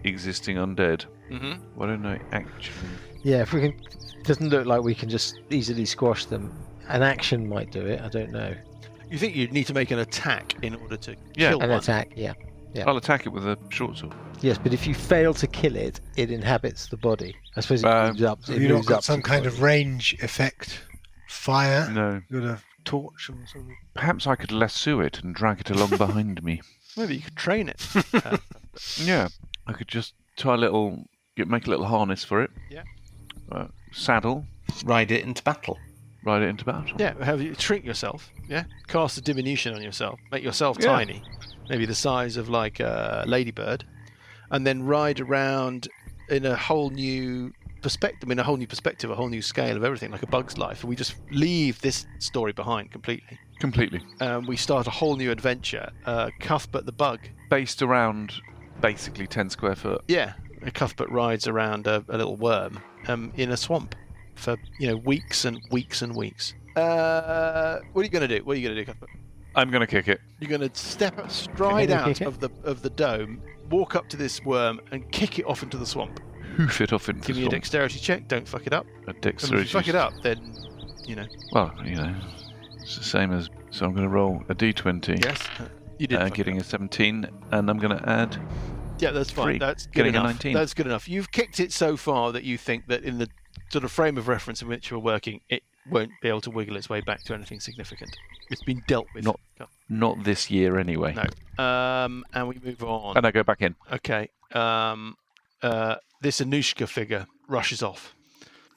existing undead. Mm-hmm. Why don't I actually? Yeah, if we can. Doesn't look like we can just easily squash them. An action might do it. I don't know. You think you'd need to make an attack in order to Yeah, kill An one? attack, yeah. I'll attack it with a short sword. Yes, but if you fail to kill it, it inhabits the body. I suppose it moves up. Have you not got some kind of range effect? Fire? No. You got a torch or something? Perhaps I could lasso it and drag it along behind me. Maybe you could train it. Yeah, I could just make a little harness for it. Yeah. Saddle, Ride it into battle. ride it into battle. Yeah, have you shrink yourself. Yeah, cast a diminution on yourself. Make yourself Yeah. tiny, maybe the size of like a ladybird, and then ride around in a whole new perspective, a whole new scale of everything, like a bug's life. And we just leave this story behind completely. Completely. We start a whole new adventure. Cuthbert the bug. Based around basically 10 square foot. Yeah, Cuthbert rides around a little worm in a swamp for weeks and weeks and weeks. What are you going to do? What are you going to do, Cuthbert? I'm going to kick it. You're going to stride out of the dome, walk up to this worm, and kick it off into the swamp. Hoof it off into Give the me a swamp. dexterity check. Don't fuck it up. A And dexterity. if you fuck it up, then Well, it's the same as. So I'm going to roll a d20. yes, you did. Getting a 17, and I'm going to add. Yeah, that's fine. 3, That's good getting a enough. 19. That's good enough. You've kicked it so far that you think that in the sort of frame of reference in which you're working, it won't be able to wiggle its way back to anything significant. It's been dealt with. Not this year anyway. No. And we move on. And I go back in. Okay. This Anushka figure rushes off.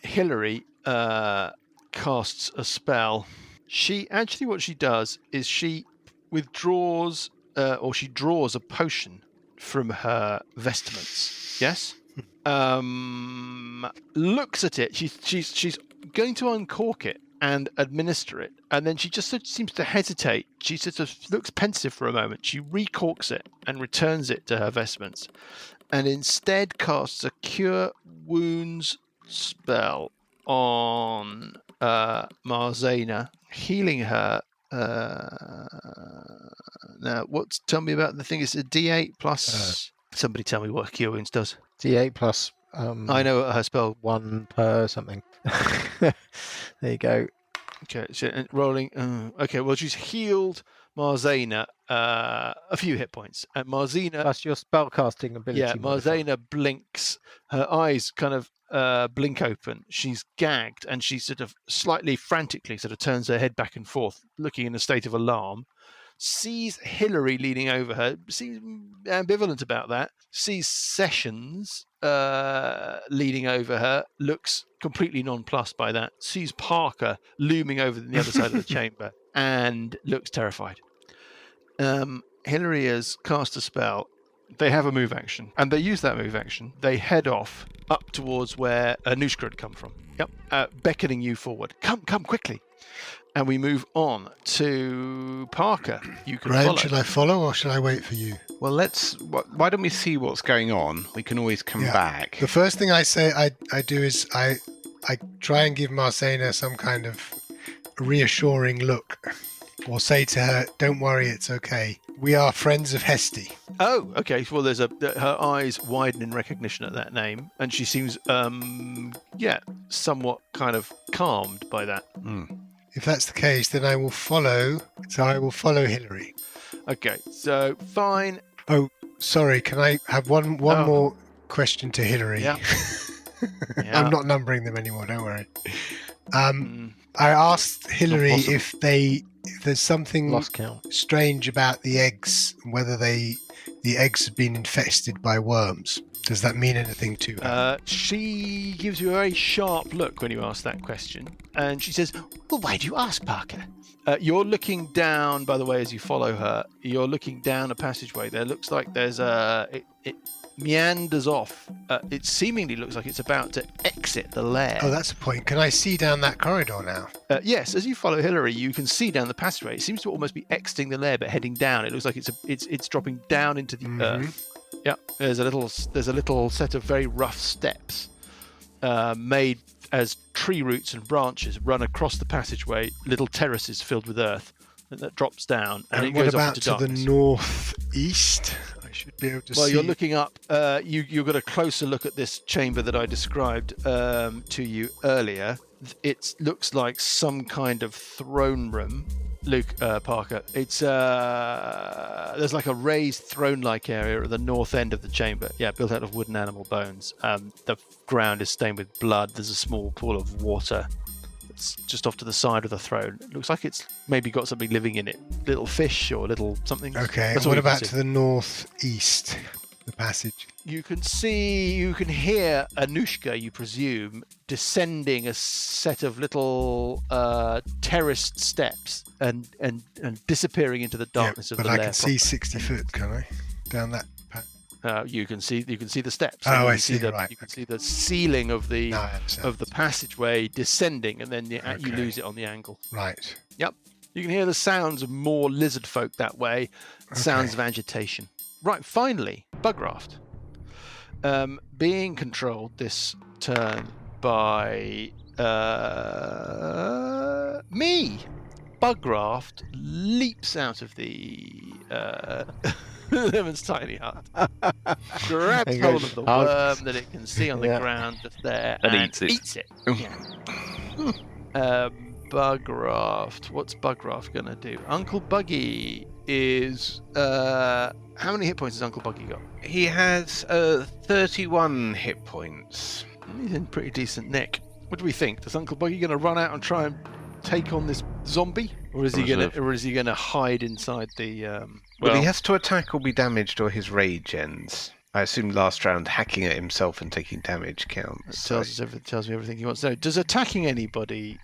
Hillary casts a spell. What she does is she withdraws or she draws a potion from her vestments. Yes. Looks at it. She's going to uncork it and administer it, and then she just sort of seems to hesitate. She sort of looks pensive for a moment. She recorks it and returns it to her vestments, and instead casts a Cure Wounds spell on Marzena, healing her. Now, tell me about the thing? It's a D8 plus. Somebody tell me what Cure Wounds does. D8 plus. I know what her spell. 1 per something. There you go. Okay, so rolling. Okay, well, she's healed Marzena a few hit points, and Marzena. Plus your spellcasting ability. Yeah, Marzena blinks. Her eyes kind of blink open. She's gagged, and she sort of slightly frantically sort of turns her head back and forth, looking in a state of alarm. Sees Hillary leaning over her, seems ambivalent about that, sees Sessions leaning over her, looks completely nonplussed by that, sees Parker looming over the other side of the chamber, and looks terrified. Hillary has cast a spell. They have a move action, and they use that move action. They head off up towards where Anushka had come from. Yep, beckoning you forward. Come quickly. And we move on to Parker. You can Graham, follow. should I follow or should I wait for you? Well, why don't we see what's going on? We can always come back. The first thing I say I do is I try and give Marcena some kind of reassuring look, or say to her, "Don't worry, it's okay. We are friends of Hesty." Oh, okay. Well, there's her eyes widen in recognition at that name, and she seems, somewhat kind of calmed by that. If that's the case, then I will follow. So I will follow Hillary. Okay, so fine. Oh, sorry. Can I have one more question to Hillary? Yeah. I'm not numbering them anymore. Don't worry. I asked Hillary if there's something Lost count. strange about the eggs, whether the eggs have been infested by worms. Does that mean anything to her? She gives you a very sharp look when you ask that question, and she says, "Well, why do you ask, Parker?" You're looking down, by the way, as you follow her. You're looking down a passageway. There looks like there's it meanders off. It seemingly looks like it's about to exit the lair. Oh, that's a point. Can I see down that corridor now? Yes, as you follow Hillary, you can see down the passageway. It seems to almost be exiting the lair, but heading down. It looks like it's dropping down into the earth. Yeah, there's a little set of very rough steps made as tree roots and branches run across the passageway. Little terraces filled with earth that drops down, and it what goes about off into to darkness. the northeast? I should be able to see. Well, you're looking up. You got a closer look at this chamber that I described to you earlier. It looks like some kind of throne room. Parker. It's there's like a raised throne-like area at the north end of the chamber. Yeah, built out of wooden animal bones. The ground is stained with blood. There's a small pool of water. It's just off to the side of the throne. It looks like it's maybe got something living in it. Little fish or little something. Okay, That's and all what you can about see. to the northeast? The passage. You can hear Anushka, you presume, descending a set of little terraced steps and disappearing into the darkness of the lair. But I can see 60 foot, can I? Down that path. You can see the steps. Oh, You I can see. You can see the ceiling of the No, I understand. passageway descending, and then you Okay. lose it on the angle. Right. Yep. You can hear the sounds of more lizard folk that way. Sounds of agitation. Right, finally, Bugraft. Being controlled this turn by me. Bugraft leaps out of the Lemon's tiny hut, grabs And hold goes, of the "Oh." worm that it can see on the Yeah. ground just there And and eats it. Yeah. Bugraft. What's Bugraft gonna do? Uncle Buggy is how many hit points has Uncle Buggy got? He has 31 hit points. He's in pretty decent nick. What do we think? Is Uncle Buggy gonna run out and try and take on this zombie, or is he gonna hide inside the? Well, he has to attack or be damaged, or his rage ends. I assume last round hacking at himself and taking damage counts. Tells me everything he wants to know. Does attacking anybody,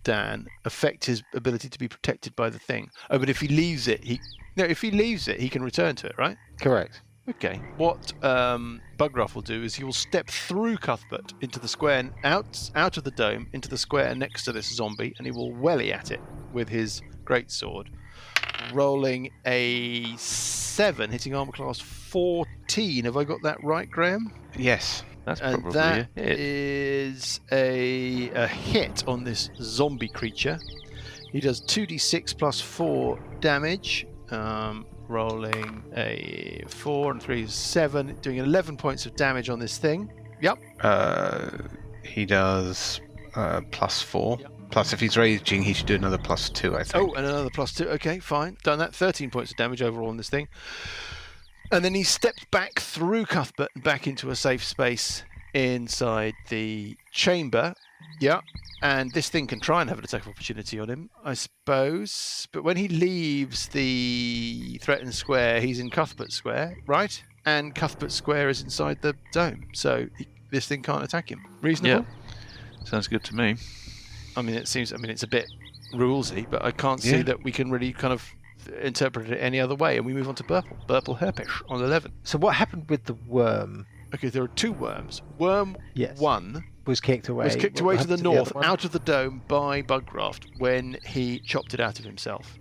Dan, affect his ability to be protected by the thing? Oh, but if he leaves it, he can return to it, right? Correct. Okay. What Bugraft will do is he will step through Cuthbert into the square, and out of the dome into the square next to this zombie, and he will welly at it with his greatsword, rolling a 7, hitting armor class 14. Have I got that right, Graham? Yes. That's And probably that a hit. is a hit on this zombie creature. He does 2d6 plus 4 damage, rolling a 4 and 3 is 7, doing 11 points of damage on this thing. Yep. He does +4. Yep. Plus, if he's raging, he should do another +2, I think. Oh, and another +2. Okay, fine. Done that. 13 points of damage overall on this thing. And then he steps back through Cuthbert and back into a safe space inside the chamber. Yeah. And this thing can try and have an attack of opportunity on him, I suppose. But when he leaves the threatened square, he's in Cuthbert Square, right? And Cuthbert Square is inside the dome. So this thing can't attack him. Reasonable? Yeah. Sounds good to me. It's a bit rulesy, but I can't see that we can really kind of interpret it any other way. And we move on to Burple. Burple Herpish on 11. So what happened with the worm? Okay, there are 2 worms. Worm Yes. 1 was kicked away. Was kicked What away to the happened other north, one? out of the dome by Bugraft when he chopped it out of himself.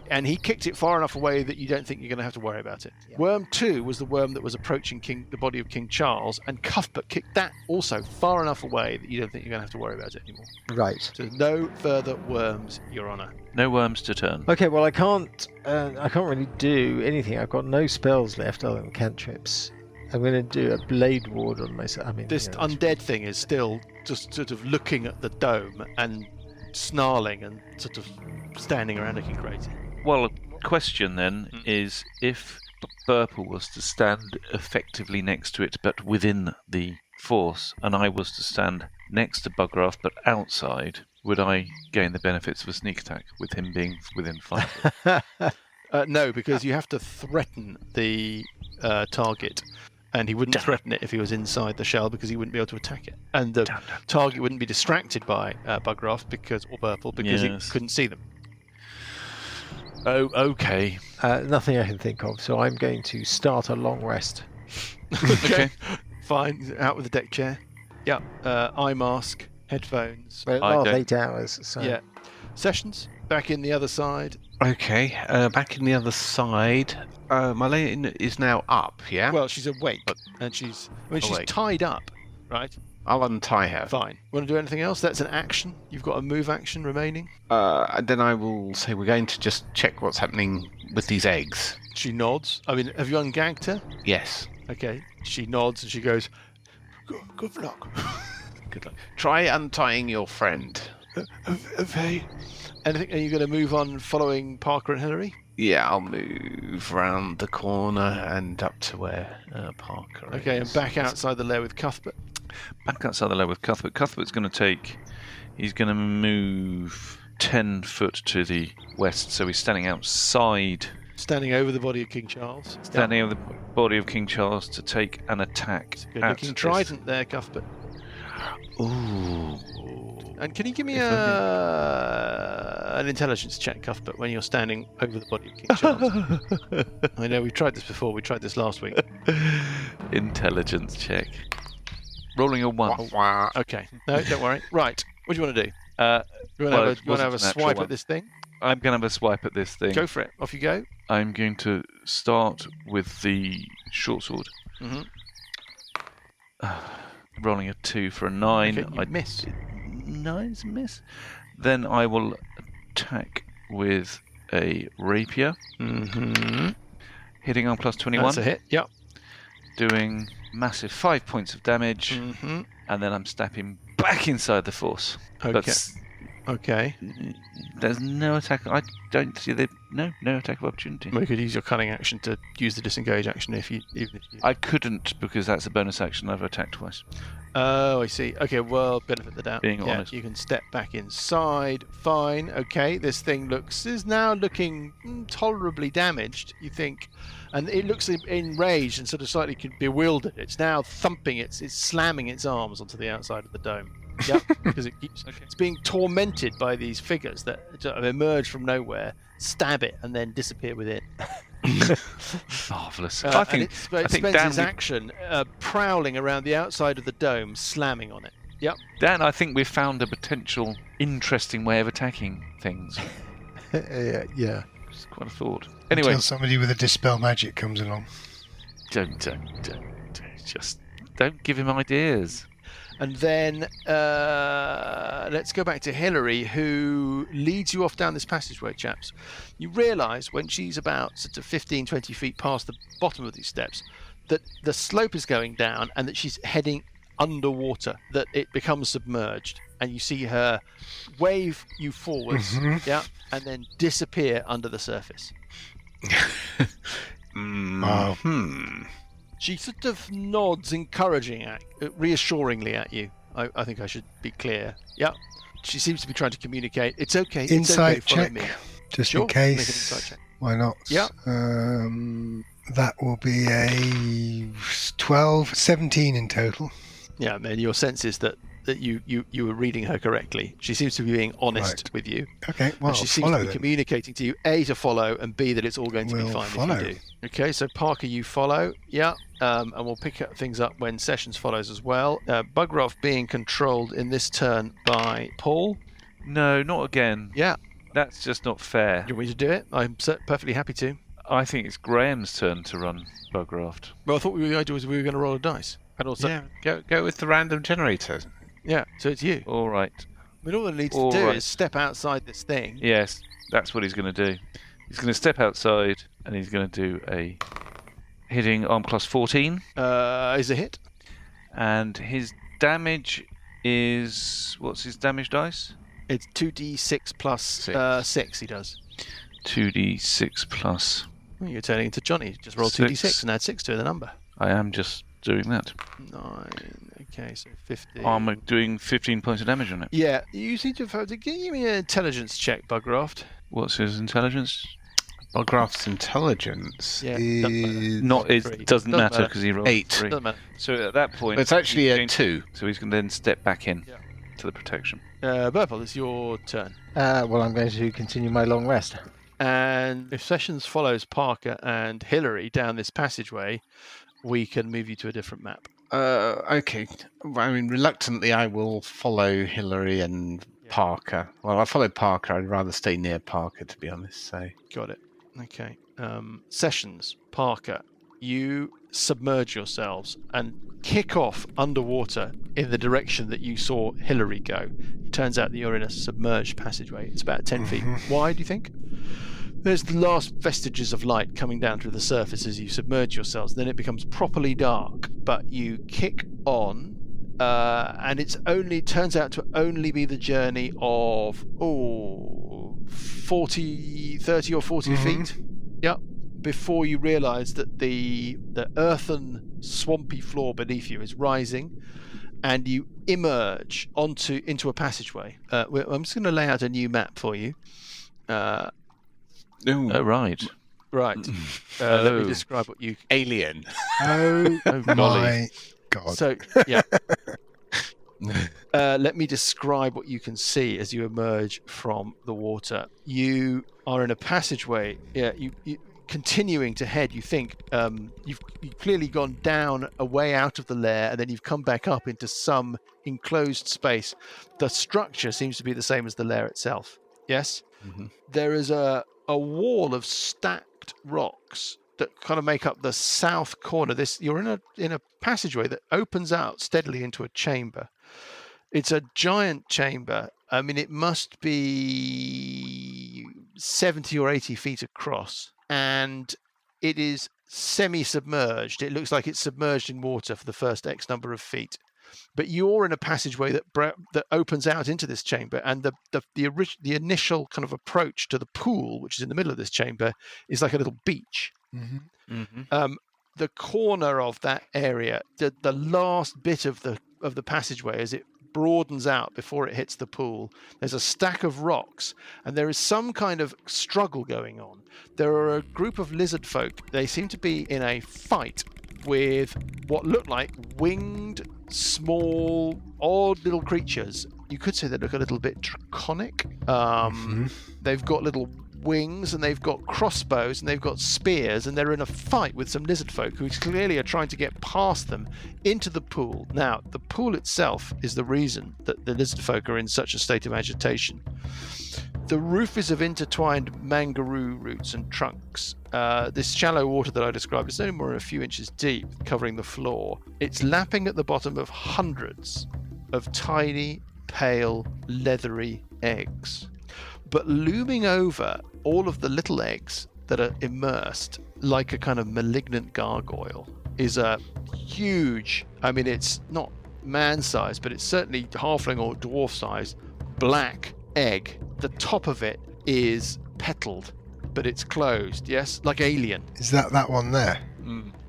And he kicked it far enough away that you don't think you're going to have to worry about it. Yeah. Worm 2 was the worm that was approaching the body of King Charles, and Cuthbert kicked that also far enough away that you don't think you're going to have to worry about it anymore. Right. So no further worms, Your Honour. No worms to turn. Okay, well I can't really do anything. I've got no spells left other than cantrips. I'm going to do a blade ward on myself. I mean, This undead thing is still just sort of looking at the dome and snarling and sort of standing around looking crazy. Well, a question then is if Burple was to stand effectively next to it but within the force, and I was to stand next to Bugraft but outside, would I gain the benefits of a sneak attack with him being within 5 foot? No, because you have to threaten the target. And he wouldn't threaten it if he was inside the shell because he wouldn't be able to attack it. And the target wouldn't be distracted by Bugraft or Burple because he couldn't see them. Oh, okay. Nothing I can think of, so I'm going to start a long rest. Okay. Fine. Out with the deck chair. Yeah. Eye mask, headphones. Well, it lasts 8 hours. So. Yeah. Sessions. Back in the other side. Okay, back in the other side. Marlene is now up, yeah? Well, she's awake. And she's tied up, right? I'll untie her. Fine. Want to do anything else? That's an action. You've got a move action remaining. And then I will say we're going to just check what's happening with these eggs. She nods. I mean, have you ungagged her? Yes. Okay. She nods and she goes, Good luck. Good luck. Try untying your friend. Okay. Anything? Are you going to move on following Parker and Hillary? Yeah, I'll move round the corner and up to where Parker is. Okay, and back outside the lair with Cuthbert. Back outside the lair with Cuthbert. Cuthbert's going to he's going to move 10 foot to the west, so he's standing outside. Standing over the body of King Charles. Standing over the body of King Charles to take an attack. Good looking trident there, Cuthbert. Ooh. And can you give me an intelligence check, Cuthbert, when you're standing over the body of King Charles? I know, we've tried this before. We tried this last week. Intelligence check. Rolling a 1. Okay. No, don't worry. Right. What do you want to do? You want to have a swipe at this thing? I'm going to have a swipe at this thing. Go for it. Off you go. I'm going to start with the short sword. Mm-hmm. Rolling a 2 for a 9. Okay, you miss. 9's a miss. Then I will attack with a rapier. Mm-hmm. Hitting on plus 21. That's a hit. Yep. Doing massive 5 points of damage. Mm-hmm. And then I'm snapping back inside the force. Okay. Okay. There's no attack. I don't see no attack of opportunity. Well, you could use your cunning action to use the disengage action even if you. I couldn't because that's a bonus action. I've attacked twice. Oh, I see. Okay, well, benefit the doubt. Being honest. You can step back inside. Fine. Okay, this thing is now looking tolerably damaged, you think. And it looks enraged and sort of slightly bewildered. It's now thumping, it's slamming its arms onto the outside of the dome. Yep, because it's being tormented by these figures that emerge from nowhere, stab it, and then disappear within. Marvellous. I think spends its action prowling around the outside of the dome, slamming on it. Yep. Dan, I think we've found a potential interesting way of attacking things. Yeah. It's quite a thought. Anyway. Until somebody with a dispel magic comes along. Don't give him ideas. And then let's go back to Hillary, who leads you off down this passageway, chaps. You realise when she's about sort of 15, 20 feet past the bottom of these steps that the slope is going down and that she's heading underwater, that it becomes submerged. And you see her wave you forwards, yeah, and then disappear under the surface. She sort of nods reassuringly at you. I think I should be clear. Yeah. She seems to be trying to communicate. It's okay. Insight it's okay, check, me. just Sure, in case. make an insight check. Why not? Yeah. That will be a 17 in total. Yeah, man, your sense is that that you were reading her correctly. She seems to be being honest with you. Okay, well, and she seems to be communicating to you, A, to follow, and B, that it's all going to be fine if you do. Okay, so Parker, you follow. Yeah. And we'll pick up things up when Sessions follows as well. Bugraft being controlled in this turn by Paul. No, not again. Yeah. That's just not fair. You want me to do it? I'm perfectly happy to. I think it's Graham's turn to run Bugraft. Well, I thought the idea was we were going to roll a dice. And also, go with the random generator. Yeah, so it's you. All right. I mean, all it needs to do is step outside this thing. Yes, that's what he's going to do. He's going to step outside, and he's going to do a hitting arm class 14. Is a hit. And his damage is... What's his damage dice? It's 2d6 plus 6 he does. 2d6 plus... Well, you're turning into Johnny. Just roll 2d6 and add 6 to the number. I am just doing that. 9. Okay, so 15. I'm doing 15 points of damage on it. Yeah, you seem to have to give me an intelligence check, Bugraft. What's his intelligence? Bugraft's intelligence is... It doesn't matter because he rolled 8. 3. Doesn't matter. So at that point... It's actually a 2. So he's going to then step back in to the protection. Burple, it's your turn. Well, I'm going to continue my long rest. And if Sessions follows Parker and Hillary down this passageway, we can move you to a different map. Okay. I mean, reluctantly, I will follow Hillary and Parker. Well, I follow Parker. I'd rather stay near Parker, to be honest. So got it. Okay. Sessions, Parker, you submerge yourselves and kick off underwater in the direction that you saw Hillary go. Turns out that you're in a submerged passageway. It's about 10 feet wide, do you think? There's the last vestiges of light coming down through the surface as you submerge yourselves. Then it becomes properly dark, but you kick on, and it's turns out to only be the journey of 30 or 40 feet. Yep. Before you realise that the earthen, swampy floor beneath you is rising, and you emerge into a passageway. I'm just going to lay out a new map for you. Oh, right. Right. Let me describe what you... Alien. Oh my God. So, yeah. Let me describe what you can see as you emerge from the water. You are in a passageway. Yeah, you continuing to head. You think you've clearly gone down a way out of the lair, and then you've come back up into some enclosed space. The structure seems to be the same as the lair itself. Yes? Mm-hmm. There is a wall of stacked rocks that kind of make up the south corner. You're in a passageway that opens out steadily into a chamber. It's a giant chamber. I mean, it must be 70 or 80 feet across, and it is semi-submerged. It looks like it's submerged in water for the first X number of feet. But you're in a passageway that opens out into this chamber, and the initial kind of approach to the pool, which is in the middle of this chamber, is like a little beach. Mm-hmm. Mm-hmm. The corner of that area, the last bit of the passageway, as it broadens out before it hits the pool, there's a stack of rocks, and there is some kind of struggle going on. There are a group of lizard folk. They seem to be in a fight with what look like winged, small, odd little creatures. You could say they look a little bit draconic. They've got little wings, and they've got crossbows, and they've got spears, and they're in a fight with some lizard folk who clearly are trying to get past them into the pool. Now, the pool itself is the reason that the lizard folk are in such a state of agitation. The roof is of intertwined mangaroo roots and trunks. This shallow water that I described is no more than a few inches deep, covering the floor. It's lapping at the bottom of hundreds of tiny, pale, leathery eggs. But looming over all of the little eggs that are immersed like a kind of malignant gargoyle is a huge, I mean, it's not man-sized, but it's certainly halfling or dwarf size, black egg. The top of it is petaled, but it's closed, yes? Like Alien. Is that one there?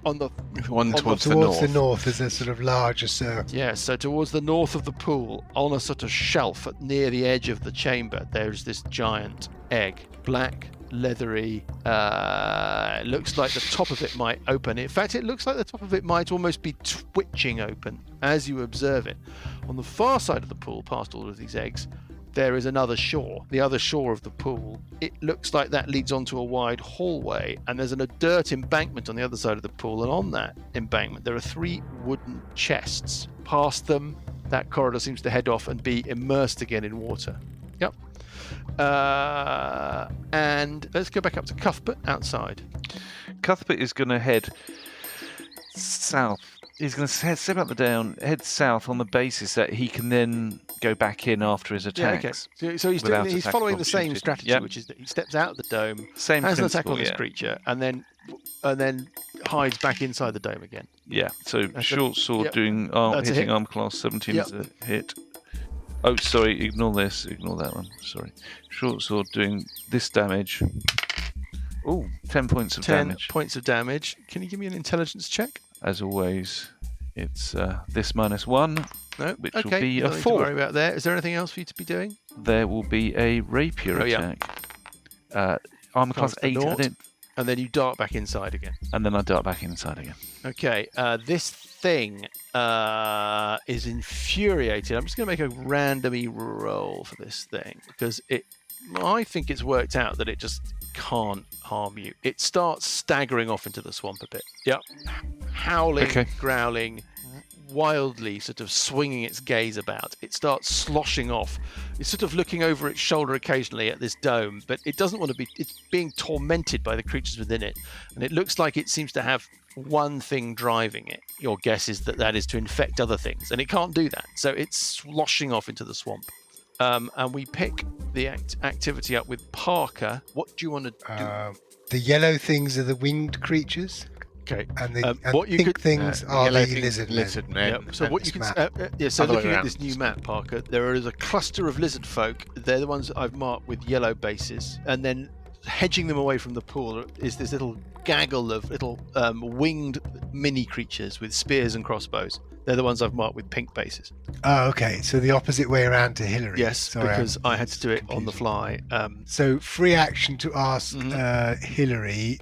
On the one towards the north. There's a sort of larger circle. Yeah, so towards the north of the pool, on a sort of shelf near the edge of the chamber, there's this giant egg. Black, leathery. It looks like the top of it might open. In fact, it looks like the top of it might almost be twitching open as you observe it. On the far side of the pool, past all of these eggs, there is another shore, the other shore of the pool. It looks like that leads onto a wide hallway, and there's a dirt embankment on the other side of the pool, and on that embankment there are 3 wooden chests. Past them, that corridor seems to head off and be immersed again in water. Yep. And let's go back up to Cuthbert outside. Cuthbert is going to head south. He's going to step up the down, head south on the basis that he can then go back in after his attacks. Yeah, okay. So he's following the same strategy, which is that he steps out of the dome, has an attack on this creature, and then hides back inside the dome again. Yeah. So short sword doing hitting armor class 17 is a hit. Oh, sorry. Ignore this. Ignore that one. Sorry. Short sword doing this damage. Oh, 10 points of damage. 10 points of damage. Can you give me an intelligence check? As always, it's this -1, which will be a 4. Don't worry about that. Is there anything else for you to be doing? There will be a rapier attack. Armor class 8. And then you dart back inside again. And then I dart back inside again. Okay, this thing is infuriated. I'm just going to make a randomly roll for this thing because I think it's worked out that it just can't harm you. It starts staggering off into the swamp a bit. Yep. Howling, growling, wildly sort of swinging its gaze about. It starts sloshing off. It's sort of looking over its shoulder occasionally at this dome, but it doesn't want to be. It's being tormented by the creatures within it, and it looks like it seems to have one thing driving it. Your guess is that is to infect other things, and it can't do that. So it's sloshing off into the swamp. And we pick the activity up with Parker. What do you want to do? The yellow things are the winged creatures. Okay. And the pink things are the lizard men. Yep. So what you can so looking at this new map, Parker, there is a cluster of lizard folk. They're the ones that I've marked with yellow bases, and then hedging them away from the pool is this little gaggle of little winged mini creatures with spears and crossbows. They're the ones I've marked with pink bases. Oh, okay. So the opposite way around to Hillary. Yes, because I had to do it on the fly. So free action to ask Hillary,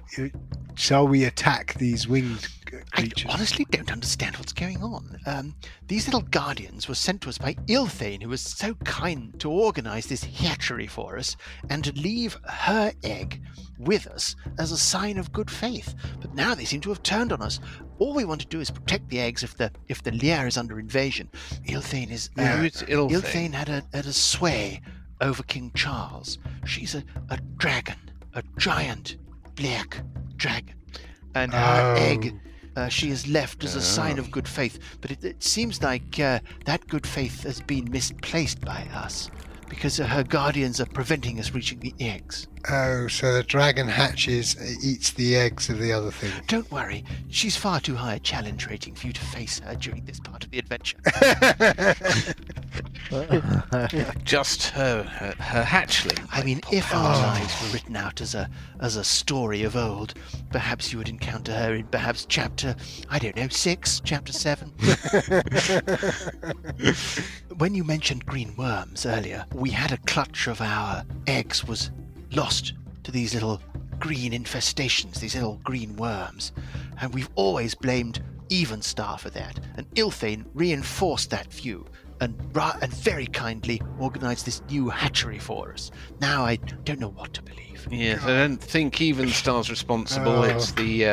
shall we attack these winged creatures? I honestly don't understand what's going on. These little guardians were sent to us by Ilthane, who was so kind to organise this hatchery for us and to leave her egg with us as a sign of good faith. But now they seem to have turned on us. All we want to do is protect the eggs if the Lair is under invasion. Ilthane is Ilthane had a sway over King Charles. She's a dragon, a giant black dragon, and her egg she has left as a sign of good faith. But it seems like that good faith has been misplaced by us because her guardians are preventing us reaching the eggs. Oh, so the dragon hatches, eats the eggs of the other thing. Don't worry, she's far too high a challenge rating for you to face her during this part of the adventure. Just her hatchling. I mean, if our lives were written out as a story of old, perhaps you would encounter her in perhaps chapter, 6, chapter 7. When you mentioned green worms earlier, we had a clutch of our eggs was lost to these little green infestations, these little green worms, and we've always blamed Evenstar for that, and Ilthane reinforced that view and very kindly organised this new hatchery for us. Now I don't know what to believe. Yes, I don't think Evenstar's responsible. It's the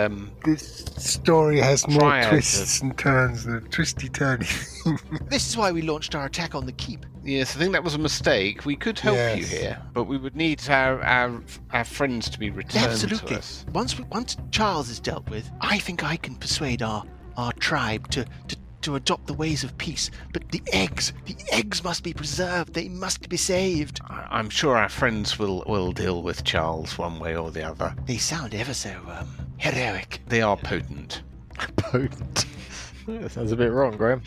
this story has more twists and turns than a twisty-turny thing. This is why we launched our attack on the keep. Yes, I think that was a mistake. We could help you here, but we would need our friends to be returned to us. Once Charles is dealt with, I think I can persuade our tribe to adopt the ways of peace. But the eggs must be preserved. They must be saved. I'm sure our friends will deal with Charles one way or the other. They sound ever so heroic. They are potent. Potent. That sounds a bit wrong, Graham.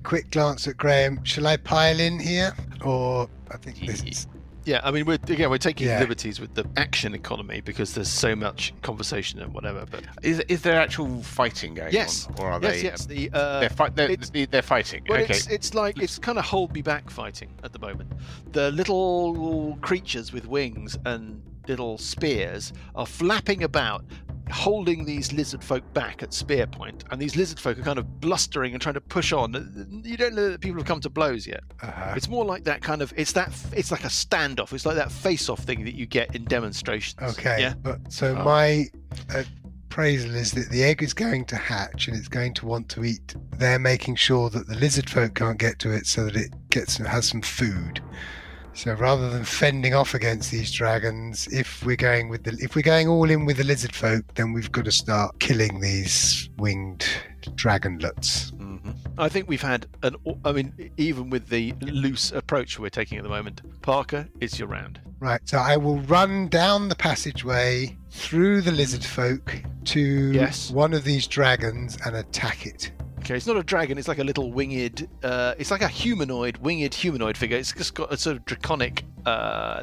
Quick glance at Graham. Shall I pile in here? Or I think this is... Yeah, I mean, we're taking liberties with the action economy because there's so much conversation and whatever. But is there actual fighting going on, or are they? Yes. They're fighting. Well, okay. It's kind of hold me back fighting at the moment. The little creatures with wings and little spears are flapping about, holding these lizard folk back at spear point, and these lizard folk are kind of blustering and trying to push on. You don't know that people have come to blows yet. It's more like that kind of it's like a standoff. It's like that face-off thing that you get in demonstrations. Okay, yeah? but so my appraisal is that the egg is going to hatch and it's going to want to eat. They're making sure that the lizard folk can't get to it so that it has some food. So rather than fending off against these dragons, if we're going all in with the lizard folk, then we've got to start killing these winged dragonlets. Mm-hmm. I think we've had even with the loose approach we're taking at the moment, Parker, it's your round. Right, so I will run down the passageway through the lizard folk to one of these dragons and attack it. Okay, it's not a dragon, it's like a little winged, it's like a winged humanoid figure. It's just got a sort of draconic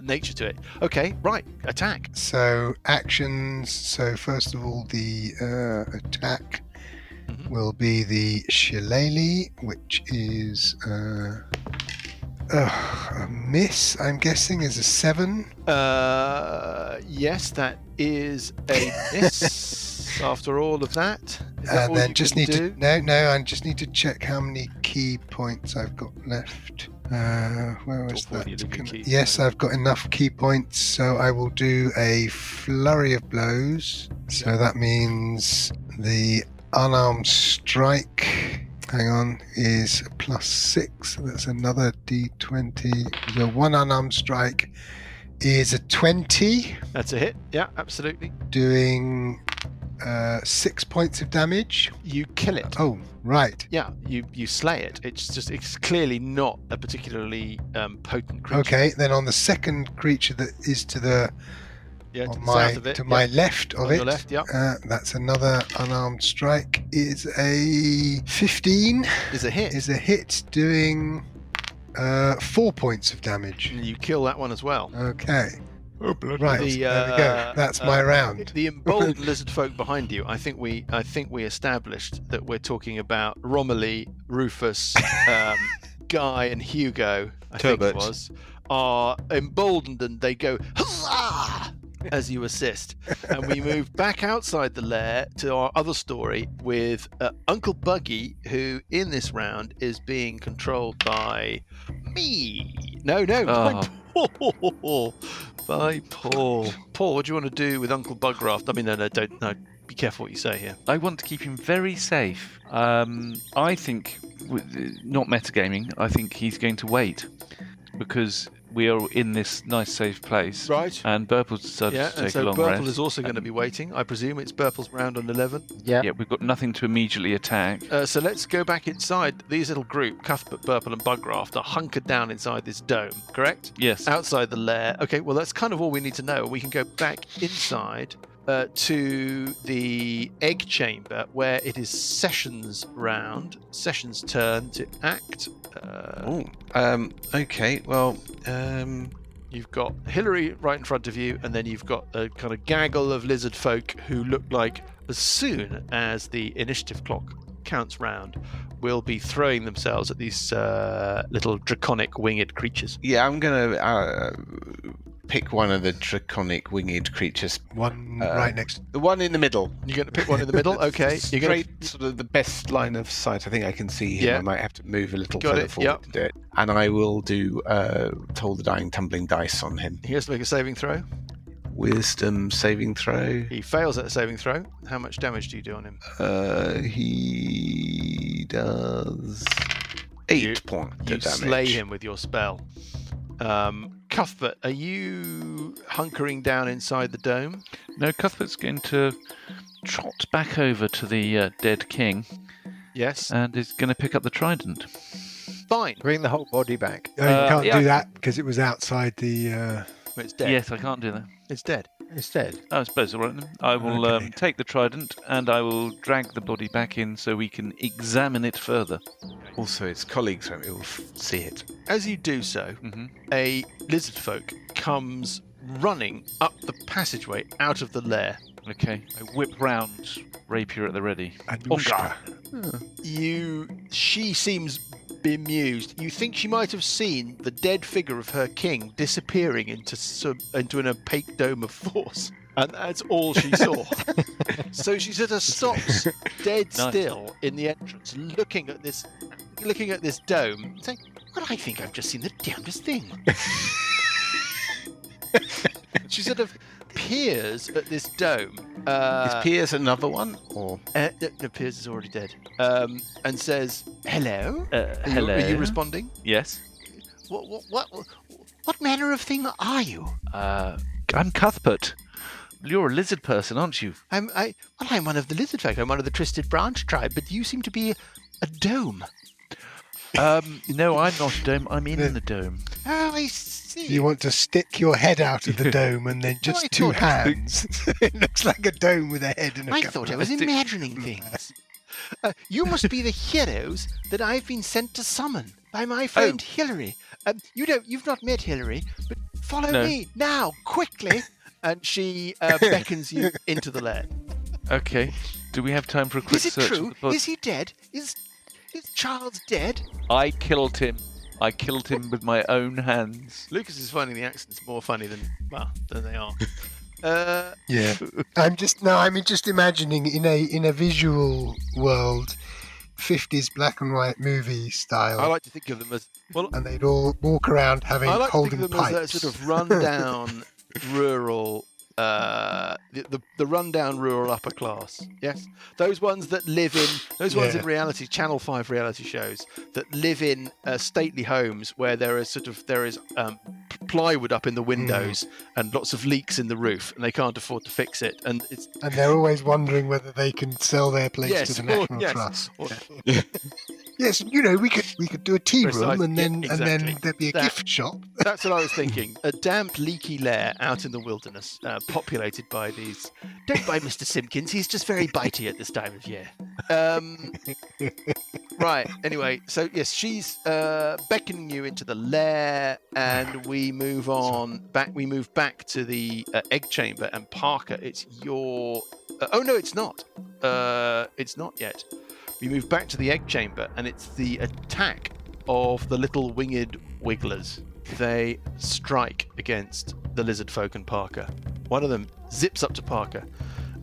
nature to it. Okay, right, attack. So, actions. So, first of all, the attack will be the shillelagh, which is a miss, I'm guessing, is a 7. Yes, that is a miss. After all of that, and then I just need to check how many key points I've got left. Where was that? Yes, I've got enough key points, so I will do a flurry of blows. So that means the unarmed strike, hang on, is a +6. So that's another d20. The one unarmed strike is a 20. That's a hit. Yeah, absolutely. Doing 6 points of damage. You kill it. Oh, right. Yeah, you slay it. It's clearly not a particularly potent creature. Okay, then on the second creature that is to the my left of on it. Your left, yeah. That's another unarmed strike. Is a 15. Is a hit. Is a hit, doing 4 points of damage. And you kill that one as well. Okay. Oh, right, there we go. That's my round. The emboldened lizard folk behind you. I think we established that we're talking about Romilly, Rufus, Guy, and Hugo. I think it was, are emboldened, and they go huzzah as you assist. And we move back outside the lair to our other story with Uncle Buggy, who in this round is being controlled by me. No, by Paul. By Paul. Paul, what do you want to do with Uncle Bugraft? I mean, no, be careful what you say here. I want to keep him very safe. I think, not metagaming, I think he's going to wait because we are in this nice safe place. Right. And Burple's decided to take a long Burple rest. is also going to be waiting. I presume it's Burple's round on 11. Yeah. Yeah, we've got nothing to immediately attack. So let's go back inside. These little group, Cuthbert, Burple and Bugraft, are hunkered down inside this dome, correct? Yes. Outside the lair. Okay, well, that's kind of all we need to know. We can go back inside to the egg chamber where it is Sessions' turn to act. Okay, well, you've got Hillary right in front of you, and then you've got a kind of gaggle of lizard folk who look like, as soon as the initiative clock counts round, will be throwing themselves at these little draconic winged creatures. Yeah, I'm going to pick one of the draconic winged creatures. One right next. The one in the middle. You're going to pick one in the middle? Okay. Straight, sort of the best line of sight. I think I can see him. Yeah. I might have to move a little further forward to do it. And I will do Toll the Dying Tumbling Dice on him. He has to make a saving throw. Wisdom saving throw. He fails at a saving throw. How much damage do you do on him? He does 8 points of damage. You slay him with your spell. Cuthbert, are you hunkering down inside the dome? No, Cuthbert's going to trot back over to the dead king. Yes. And is going to pick up the trident. Fine. Bring the whole body back. No, you can't do that because it was outside the... It's dead. Yes, I can't do that. It's dead. It's dead. I suppose all right then. I will take the trident and I will drag the body back in so we can examine it further. Also, its colleagues won't be able to see it. As you do so, a lizard folk comes running up the passageway out of the lair. Okay, I whip round, rapier at the ready. Anushka. She seems bemused. You think she might have seen the dead figure of her king disappearing into an opaque dome of force, and that's all she saw. So she sort of stops dead still in the entrance, looking at this dome, saying, "Well, I think I've just seen the damnedest thing." She sort of peers at this dome. Is Piers another one, or no, Piers is already dead. And says, "Hello." Hello. Are you responding? Yes. What manner of thing are you? I'm Cuthbert. You're a lizard person, aren't you? I'm one of the lizard folk. I'm one of the Twisted Branch tribe, but you seem to be a dome. No, I'm not a dome. I'm in the dome. Oh, I see. You want to stick your head out of the dome and then just two hands. It looks like a dome with a head and a I couple thought I of was imagining things. You must be the heroes that I've been sent to summon by my friend Hilary. You've not met Hilary, but follow me now, quickly. And she beckons you into the lair. Okay. Do we have time for a quick search? Is it true? Is he dead? Is Charles dead? I killed him. I killed him with my own hands. Lucas is finding the accents more funny than they are. Yeah. I'm just imagining in a visual world, 50s black and white movie style. I like to think of them as and they'd all walk around holding them pipes. as that sort of rundown rural. The rundown rural upper class, yes, those ones that live in ones in reality Channel 5 reality shows that live in stately homes where there is plywood up in the windows and lots of leaks in the roof, and they can't afford to fix it, and they're always wondering whether they can sell their place to the National Trust. Yes, we could do a tea room and then there'd be a gift shop. That's what I was thinking. A damp, leaky lair out in the wilderness, populated by these. Don't buy Mr. Simpkins. He's just very bitey at this time of year. Right. Anyway, so yes, she's beckoning you into the lair, and we move on back. We move back to the egg chamber, and Parker, it's your. Oh no, it's not. It's not yet. We move back to the egg chamber, and it's the attack of the little winged wigglers. They strike against the lizard folk and Parker. One of them zips up to Parker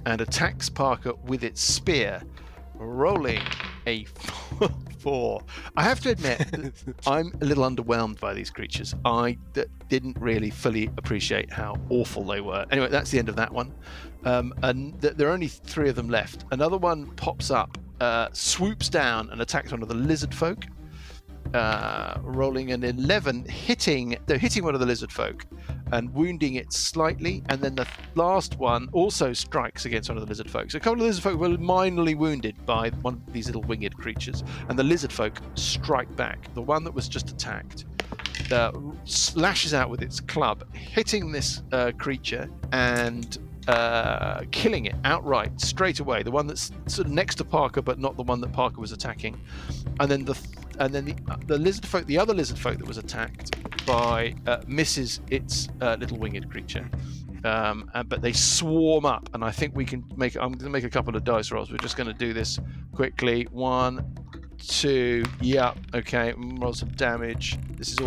and attacks Parker with its spear, rolling a 4. I have to admit, I'm a little underwhelmed by these creatures. I didn't really fully appreciate how awful they were. Anyway, that's the end of that one. And there are only 3 of them left. Another one pops up, swoops down and attacks one of the lizard folk, rolling an 11, hitting one of the lizard folk and wounding it slightly, and then the last one also strikes against one of the lizard folk. So a couple of lizard folk were minorly wounded by one of these little winged creatures, and the lizard folk strike back. The one that was just attacked slashes out with its club, hitting this creature and killing it outright straight away. The one that's sort of next to Parker, but not the one that Parker was attacking. And then the lizard folk, the other lizard folk that was attacked by misses its little winged creature. But they swarm up, and I think we can I'm going to make a couple of dice rolls. We're just going to do this quickly. 1, 2, yeah, okay. Roll some damage. This is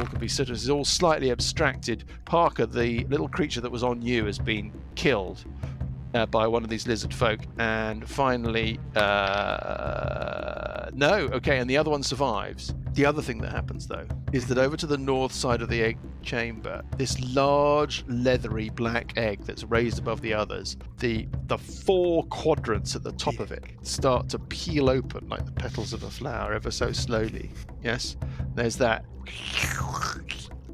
all slightly abstracted. Parker, the little creature that was on you, has been killed by one of these lizard folk, and finally, and the other one survives. The other thing that happens, though, is that over to the north side of the egg chamber, this large, leathery black egg that's raised above the others, the 4 quadrants at the top of it start to peel open like the petals of a flower, ever so slowly. Yes, there's that.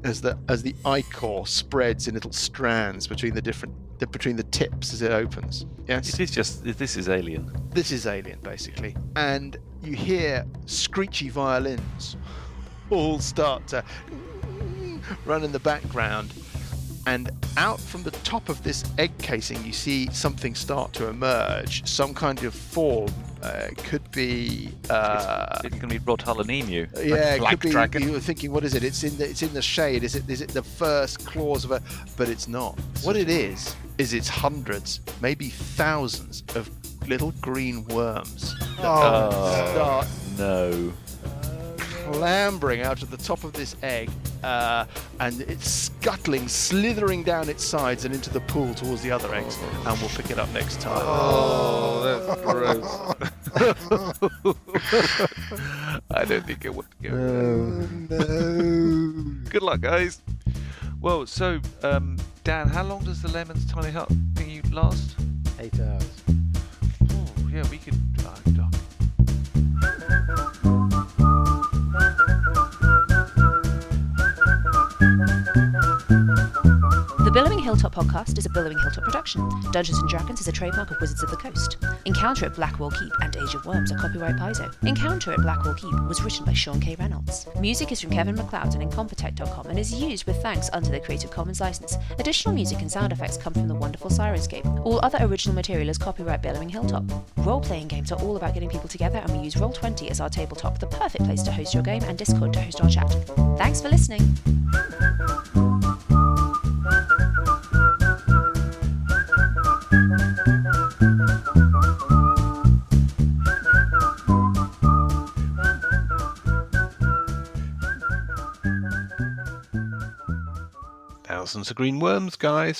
As the ichor spreads in little strands between the tips as it opens. Yes, This is alien. This is alien, basically. And you hear screechy violins all start to run in the background. And out from the top of this egg casing, you see something start to emerge. Some kind of form. Could be. It's going to be Rothalaninu. Yeah, like it could be. dragon. You were thinking, what is it? It's in the shade. Is it the first claws of a? But it's not. What it is it's hundreds, maybe thousands of little green worms. No. clambering out of the top of this egg, and it's scuttling, slithering down its sides and into the pool towards the other eggs, and we'll pick it up next time. Oh, that's gross. I don't think it would go. No. Good luck, guys. Well, so, Dan, how long does the Lemon's Tiny Hut thingy last? 8 hours. Oh, yeah, we could... The Billowing Hilltop podcast is a Billowing Hilltop production. Dungeons & Dragons is a trademark of Wizards of the Coast. Encounter at Blackwall Keep and Age of Worms are copyright Paizo. Encounter at Blackwall Keep was written by Sean K. Reynolds. Music is from Kevin MacLeod and Incompetech.com and is used with thanks under the Creative Commons license. Additional music and sound effects come from the wonderful Sirenscape. All other original material is copyright Billowing Hilltop. Role-playing games are all about getting people together, and we use Roll20 as our tabletop, the perfect place to host your game, and Discord to host our chat. Thanks for listening. Thousands of green worms, guys.